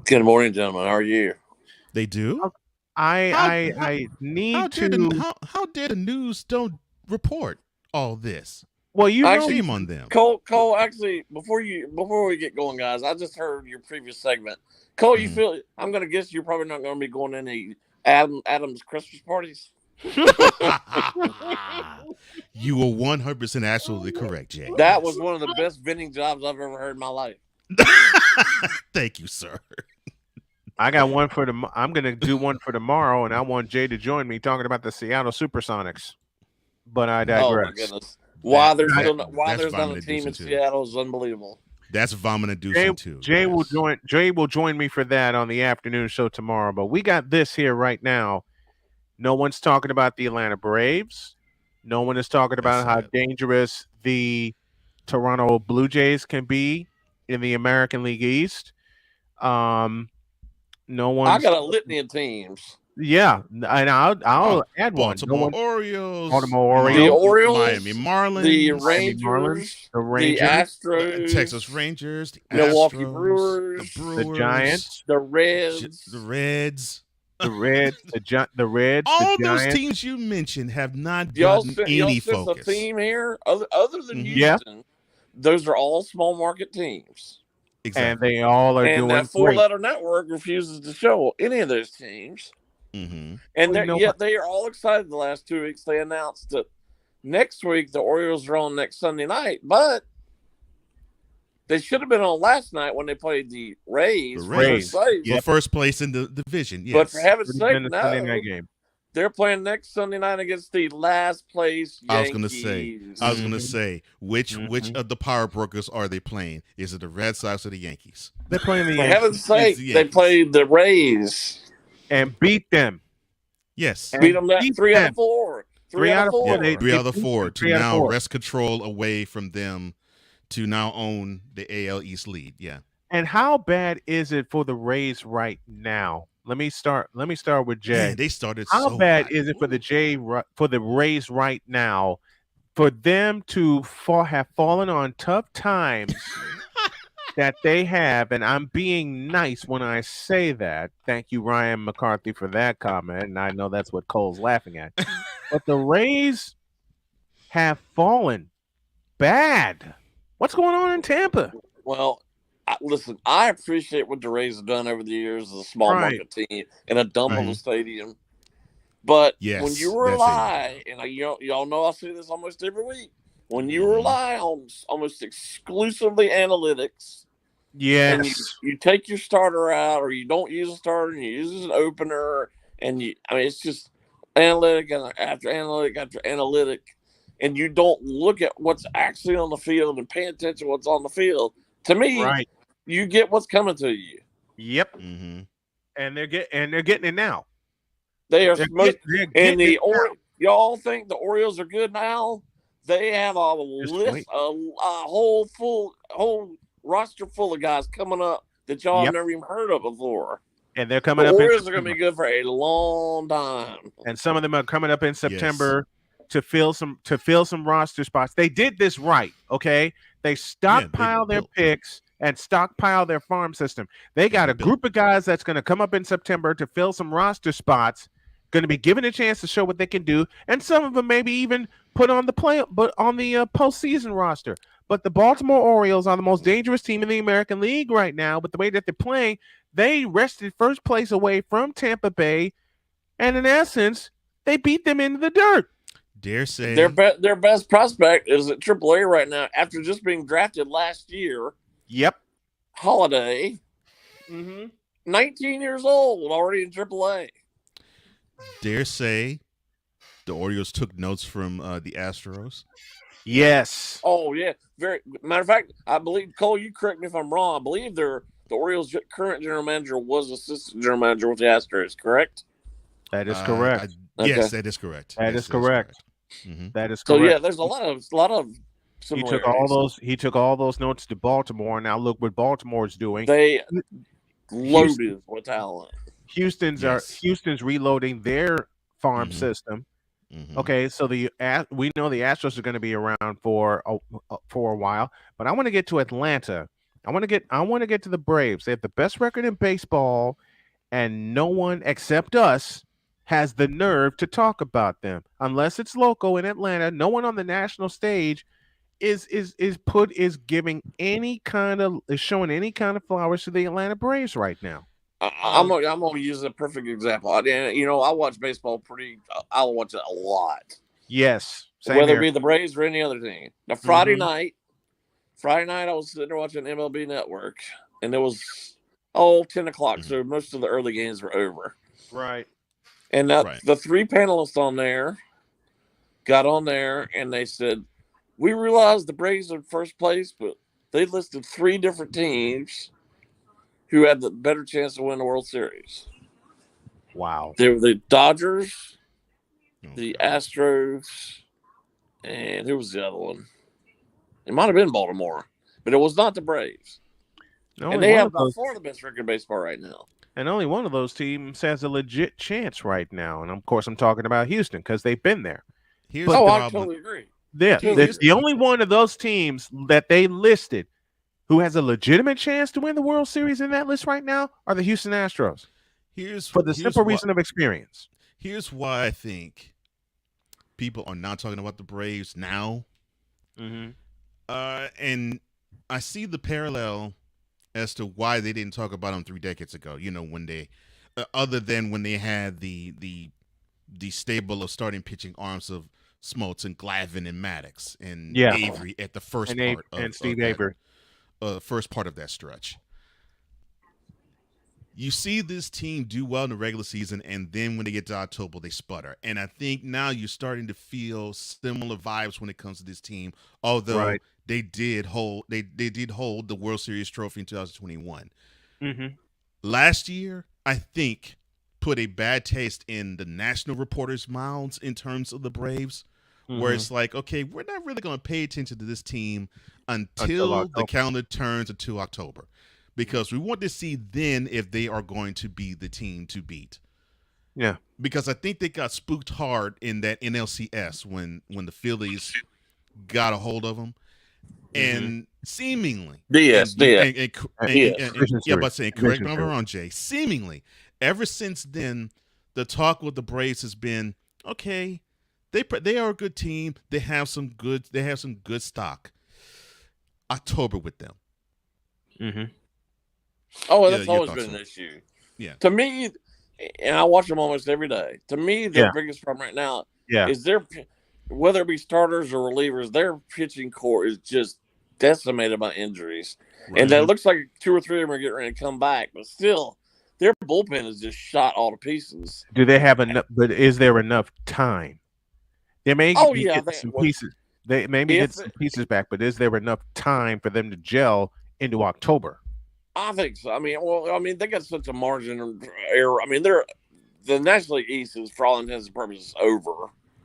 Good morning, gentlemen. How are you? They do? I need how dare the news don't report all this? Well, you know, Actually, shame on them. Cole, actually, before we get going, guys, I just heard your previous segment. Cole, you feel? I'm gonna guess you're probably not gonna be going to any Adam's Christmas parties. You were 100% absolutely correct, Jay. That was one of the best vending jobs I've ever heard in my life. Thank you, sir. I got one for I'm going to do one for tomorrow, and I want Jay to join me talking about the Seattle Supersonics. But I digress. Oh my goodness! Why there's not a team in Seattle is unbelievable. That's vomit-inducing too. Jay will join me for that on the afternoon show tomorrow. But we got this here right now. No one's talking about the Atlanta Braves. No one is talking about how dangerous the Toronto Blue Jays can be in the American League East. No one. I got a litany of teams. Yeah, and I'll add one. Baltimore Orioles, the Orioles, Miami Marlins, the Rangers, the Astros, Texas Rangers, the Milwaukee Astros, Brewers, the Giants, the Reds, the Reds. The Reds, the Reds. All the those Giants. teams you mentioned have not y'all gotten y'all any sense focus. a theme here, other than Houston. Those are all small market teams, exactly. And they all are doing that four-letter network refuses to show any of those teams. Mm-hmm. And yet they are all excited. The last 2 weeks, they announced that next week the Orioles are on next Sunday night, but they should have been on last night when they played the Rays. For first place in the division. Yes. But for heaven's sake, Sunday night game. They're playing next Sunday night against the last place Yankees. I was gonna say, which of the power brokers are they playing? Is it the Red Sox or the Yankees? They're playing the For Yankees. heaven's sake, they played the Rays and beat them. Yes, beat them 3 out of 4. 3 out of 4. 3 out of 4 to now wrest control away from them to now own the AL East lead. Yeah. And how bad is it for the Rays right now? Let me start with Jay. Man, they started. How so bad hot. is it for the Rays right now, for them to have fallen on tough times that they have? And I'm being nice when I say that. Thank you, Ryan McCarthy, for that comment. And I know that's what Cole's laughing at. But the Rays have fallen bad. What's going on in Tampa? Well, listen, I appreciate what the Rays have done over the years as a small market team in a dumb little stadium. But Yes, when you that's rely, and y'all know I see this almost every week, when you rely on almost exclusively analytics, and you take your starter out, or you don't use a starter and you use it as an opener, and it's just analytic after analytic after analytic, and you don't look at what's actually on the field and pay attention to what's on the field. To me, you get what's coming to you. Yep. Mm-hmm. And they're getting it now. They are y'all think the Orioles are good now? They have a list, a whole roster full of guys coming up that y'all have never even heard of before. And they're coming the up. The Orioles are going to be good for a long time. And some of them are coming up in September to fill some roster spots. They did this right, okay? They stockpile their picks and stockpile their farm system. They got a group of guys that's going to come up in September to fill some roster spots, going to be given a chance to show what they can do, and some of them maybe even put on the postseason roster. But the Baltimore Orioles are the most dangerous team in the American League right now. But the way that they're playing, they wrested first place away from Tampa Bay, and in essence, they beat them into the dirt. Dare say their best prospect is at AAA right now after just being drafted last year. Yep. Holiday. 19 years old, already in AAA. Dare say the Orioles took notes from the Astros. Yes. Oh, yeah. Matter of fact, I believe, Cole, you correct me if I'm wrong, I believe the Orioles' current general manager was assistant general manager with the Astros, correct? That is correct. Yes, that is correct. That is correct. That is correct. So yeah, there's a lot of he took all those notes to Baltimore. Now look what Baltimore's doing. They loaded with talent. Houston's reloading their farm system. Okay, so we know the Astros are going to be around for a while, but I want to get to Atlanta. I want to get to the Braves. They have the best record in baseball, and no one except us has the nerve to talk about them. Unless it's local in Atlanta, no one on the national stage is showing any kind of flowers to the Atlanta Braves right now. I'm gonna use a perfect example. I watch baseball I'll watch it a lot. Yes, whether it be the Braves or any other team. Now Friday night, I was sitting there watching MLB Network, and it was 10 o'clock, so most of the early games were over. Right. And the three panelists on there got on there, and they said, "We realized the Braves are in first place, but they listed three different teams who had the better chance to win the World Series." Wow. They were the Dodgers, the Astros, and who was the other one? It might have been Baltimore, but it was not the Braves. And they have by far the best record in baseball right now. And only one of those teams has a legit chance right now. And of course, I'm talking about Houston because they've been there. I totally agree. Yeah, the only one of those teams that they listed who has a legitimate chance to win the World Series in that list right now are the Houston Astros. For the simple reason of experience. Here's why I think people are not talking about the Braves now. And I see the parallel as to why they didn't talk about them 3 decades ago. When they, other than when they had the stable of starting pitching arms of Smoltz and Glavine and Maddox and Avery at the first part and Steve Avery. First part of that stretch. You see this team do well in the regular season, and then when they get to October, they sputter. And I think now you're starting to feel similar vibes when it comes to this team, although they did hold the World Series trophy in 2021. Last year, I think, put a bad taste in the national reporters' mouths in terms of the Braves, where it's like, okay, we're not really going to pay attention to this team until the calendar turns into October, because we want to see then if they are going to be the team to beat. Yeah, because I think they got spooked hard in that NLCS when the Phillies got a hold of them, and seemingly, correct me if I'm wrong, Jay. Seemingly, ever since then, the talk with the Braves has been, okay, they are a good team. They have some good stock. October with them. Oh, that's always been an issue. Yeah. To me, and I watch them almost every day. To me, their biggest problem right now is whether it be starters or relievers, their pitching core is just decimated by injuries. Right. And that looks like 2 or 3 of them are getting ready to come back, but still, their bullpen is just shot all to pieces. Do they have enough? But is there enough time? They may get some pieces. They maybe get some pieces back, but is there enough time for them to gel into October? I think so. I mean, they got such a margin of error. I mean, the National League East is, for all intents and purposes, over.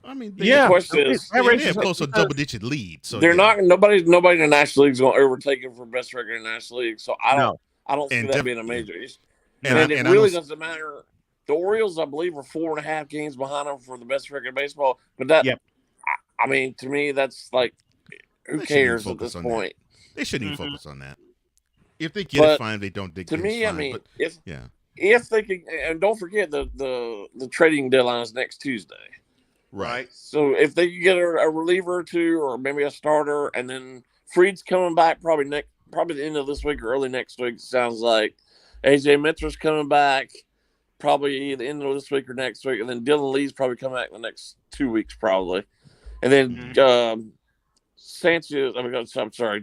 I mean, the question is, they have close to a double-digit lead. So they're not. Nobody in the National League is going to overtake them for best record in the National League. So I don't see that being a major issue. And it really doesn't matter. The Orioles, I believe, are 4.5 games behind them for the best record in baseball. But that, I mean, to me, that's like, who cares at this point? They shouldn't even focus on that. If they get it, fine. If they don't, they get it, fine. I mean, if they can, and don't forget the trading deadline is next Tuesday. Right. So if they can get a reliever or two, or maybe a starter, and then Fried's coming back probably the end of this week or early next week. Sounds like AJ Minter's coming back probably the end of this week or next week, and then Dylan Lee's probably coming back in the next 2 weeks probably, and then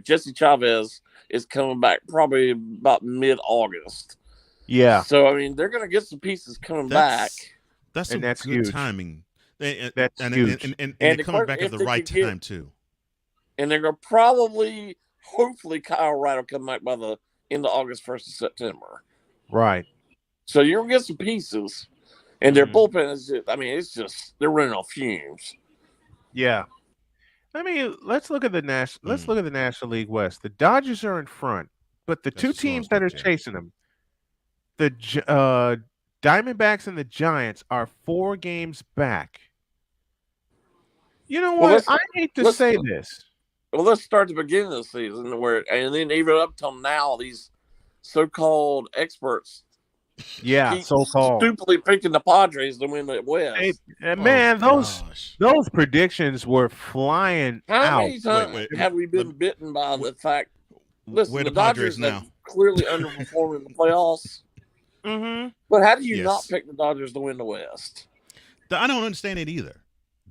Jesse Chavez is coming back probably about mid-August. Yeah. So I mean, they're going to get some pieces coming back. That's good huge timing. That's huge. And they're coming back at the right time too. And they're going to hopefully, Kyle Wright will come back by the end of August, 1st of September. Right. So you're going to get some pieces, and their bullpen is just, they're running on fumes. Yeah. I mean, let's look at the National League West. The Dodgers are in front, but the two teams that are chasing them, the Diamondbacks and the Giants, are 4 games back. You know what? I hate to say this. Well, let's start the beginning of the season, and then even up till now, these so-called experts, so-called, stupidly picking the Padres to win the West. Man, those predictions were flying out. How many times have we been bitten by the fact? Listen, the Dodgers have clearly underperformed in the playoffs. Mm-hmm. But how do you not pick the Dodgers to win the West? I don't understand it either.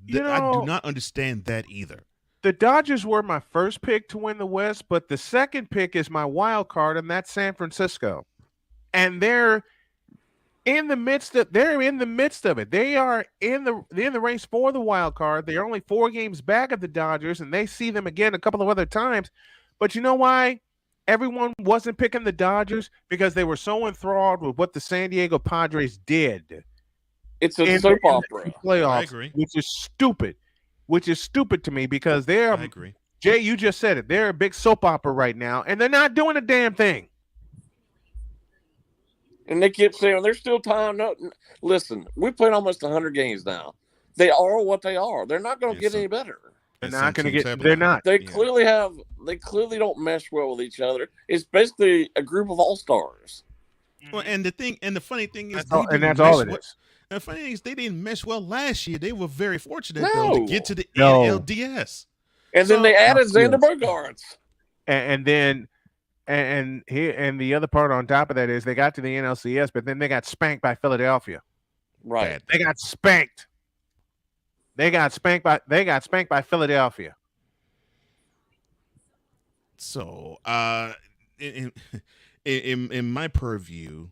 I do not understand that either. The Dodgers were my first pick to win the West, but the second pick is my wild card, and that's San Francisco. And they're in the midst of it. They are in the race for the wild card. They're only 4 games back of the Dodgers, and they see them again a couple of other times. But you know why everyone wasn't picking the Dodgers? Because they were so enthralled with what the San Diego Padres did. It's a soap opera. Playoffs, I agree. which is stupid to me, because they're. I agree. Jay, you just said it. They're a big soap opera right now, and they're not doing a damn thing. And they keep saying there's still time. No, listen, we played almost 100 games now. They are what they are. They're not going to get any better. They're not going to get. They're not. They clearly have. They clearly don't mesh well with each other. It's basically a group of all-stars. Well, and the funny thing is, that's all it is. The funny thing is, they didn't mesh well last year. They were very fortunate though to get to the NLDS. And then they added Xander Bogaerts. And then the other part on top of that is they got to the NLCS, but then they got spanked by Philadelphia. Right. They got spanked. They got spanked by Philadelphia. So, in my purview,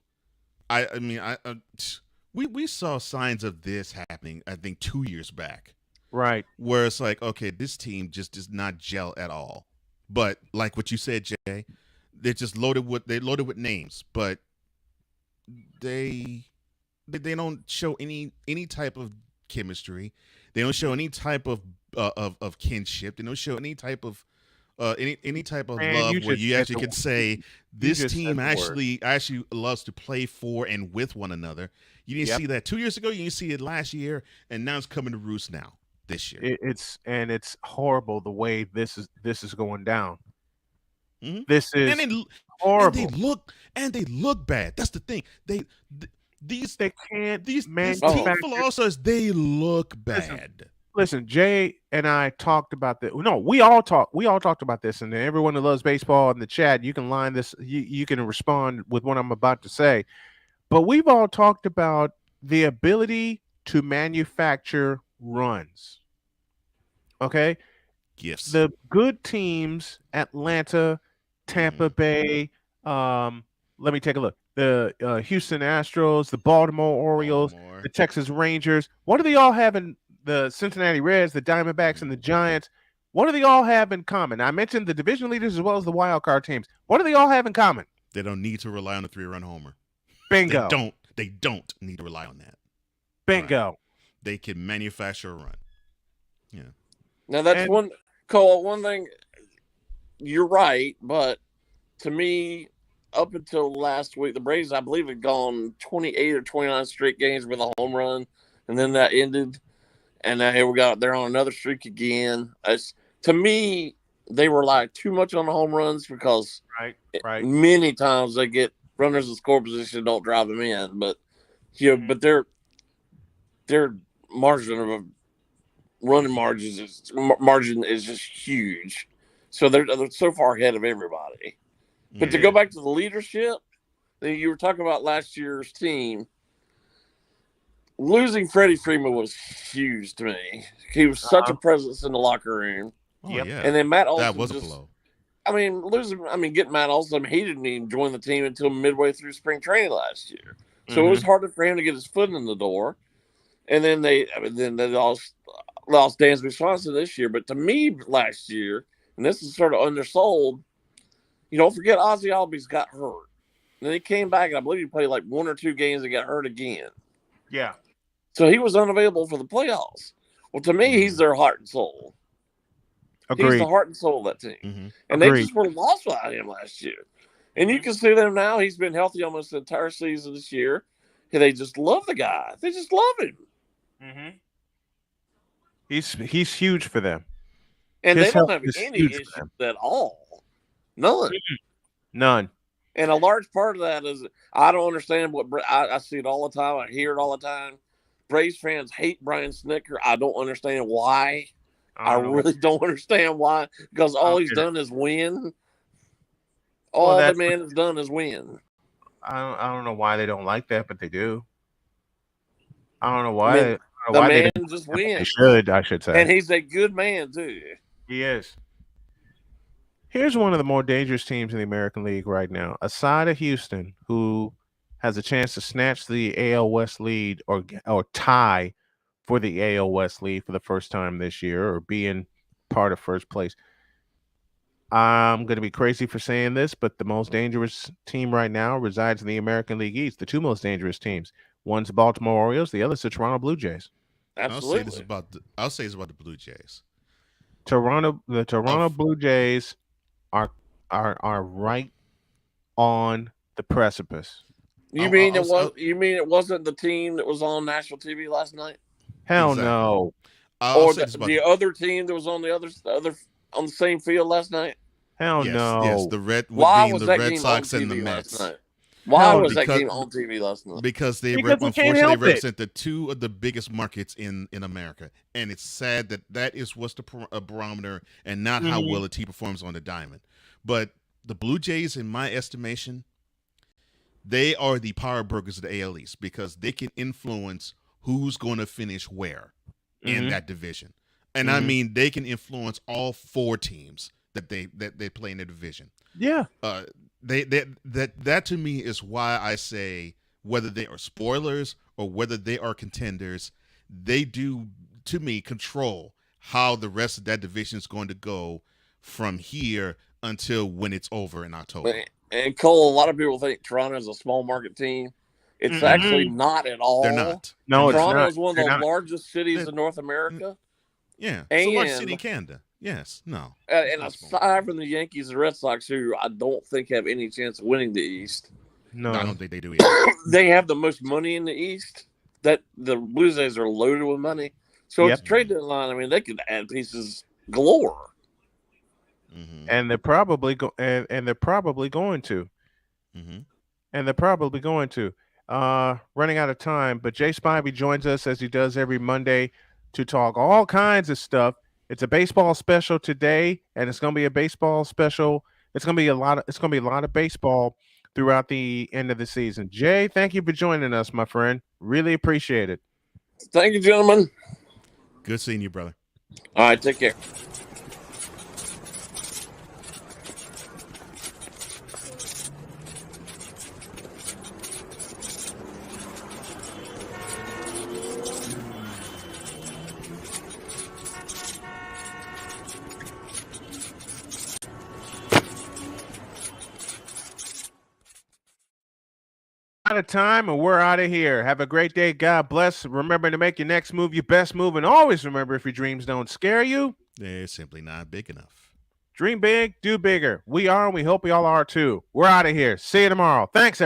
we saw signs of this happening, I think 2 years back. Right. Where it's like, okay, this team just does not gel at all. But like what you said, Jay, they're just loaded with names, but they don't show any type of chemistry. They don't show any type of kinship. They don't show any type of any type of love where you actually can say this team actually loves to play for and with one another. You didn't see that 2 years ago. You didn't see it last year, and now it's coming to roost now this year. It's horrible the way this is going down. Mm-hmm. This is horrible. And they look bad. That's the thing. These team philosophers, they look bad. Listen, Jay and I talked about this. No, we all talked about this, and everyone who loves baseball in the chat, you can line this. You can respond with what I'm about to say. But we've all talked about the ability to manufacture runs. Okay? Gifts. The good teams, Atlanta, Tampa Bay, let me take a look. The Houston Astros, the Baltimore Orioles, the Texas Rangers. What do they all have in the Cincinnati Reds, the Diamondbacks, and the Giants? What do they all have in common? I mentioned the division leaders as well as the wild card teams. What do they all have in common? They don't need to rely on a 3-run homer. Bingo. They don't need to rely on that. Bingo. Right. They can manufacture a run. Yeah. Now that's Cole, one thing, you're right, but to me, up until last week, the Braves, I believe, had gone 28 or 29 straight games with a home run, and then that ended. And now here they're on another streak again. To me, they rely too much on the home runs because many times they get runners in score position, don't drive them in. But but their margin of running margin is just huge. So they're so far ahead of everybody. But to go back to the leadership that you were talking about last year's team, losing Freddie Freeman was huge to me. He was such a presence in the locker room. Oh, yeah. And then Matt Olson that was a blow. Getting Matt Olson, he didn't even join the team until midway through spring training last year. So it was harder for him to get his foot in the door. And then they lost Dansby Swanson this year. But to me, last year, and this is sort of undersold, don't forget Ozzie Albies got hurt. And then he came back, and I believe he played like 1 or 2 games and got hurt again. Yeah. So he was unavailable for the playoffs. Well, to me, he's their heart and soul. Agreed. He's the heart and soul of that team. Mm-hmm. And they just were lost without him last year. And you can see them now. He's been healthy almost the entire season this year. And they just love the guy. They just love him. Mm-hmm. He's huge for them. And they don't have any issues at all. None. None. And a large part of that is I don't understand I see it all the time. I hear it all the time. Braves fans hate Brian Snitker. I don't understand why. I really don't understand why. Because all he's done is win. All the man has done is win. I don't know why they don't like that, but they do. I don't know why. The man just wins. I should say. And he's a good man, too. He is. Here's one of the more dangerous teams in the American League right now. Aside of Houston, who has a chance to snatch the AL West lead or tie for the AL West lead for the first time this year or being part of first place. I'm going to be crazy for saying this, but the most dangerous team right now resides in the American League East. The two most dangerous teams. One's the Baltimore Orioles. The other's the Toronto Blue Jays. Absolutely. I'll say it's about the Blue Jays. The Toronto Blue Jays are right on the precipice. You mean it wasn't the team that was on national TV last night? Hell no. Or the other team that was on the other on the same field last night? Hell no. Yes, the Red Sox and the Mets. Why was that game on TV last night? Because unfortunately represent the two of the biggest markets in America. And it's sad that is what's a barometer and not how well a team performs on the diamond. But the Blue Jays, in my estimation, they are the power brokers of the AL East because they can influence who's going to finish where in that division. And I mean, they can influence all 4 teams that they play in the division. Yeah. That to me is why I say whether they are spoilers or whether they are contenders, they do to me control how the rest of that division is going to go from here until when it's over in October. And Cole, a lot of people think Toronto is a small market team. It's actually not at all. They're not. No, Toronto it's is one of the largest cities in North America. Yeah, it's a large city in Canada. Yes, no. And aside from the Yankees and Red Sox, who I don't think have any chance of winning the East. No, I don't think they do either. They have the most money in the East. That the Blue Jays are loaded with money. So it's a trade deadline. I mean, they could add pieces galore. And they're probably going to. And they're probably going to. Running out of time, but Jay Spivey joins us as he does every Monday to talk all kinds of stuff. It's a baseball special today, and it's going to be a baseball special. It's going to be a lot of baseball throughout the end of the season. Jay, thank you for joining us, my friend. Really appreciate it. Thank you, gentlemen. Good seeing you, brother. All right, take care. Out of time, and we're out of here. Have a great day. God bless. Remember to make your next move your best move, and always remember, if your dreams don't scare you, they're simply not big enough. Dream big, do bigger. We are, and we hope we all are too. We're out of here. See you tomorrow. Thanks, everybody.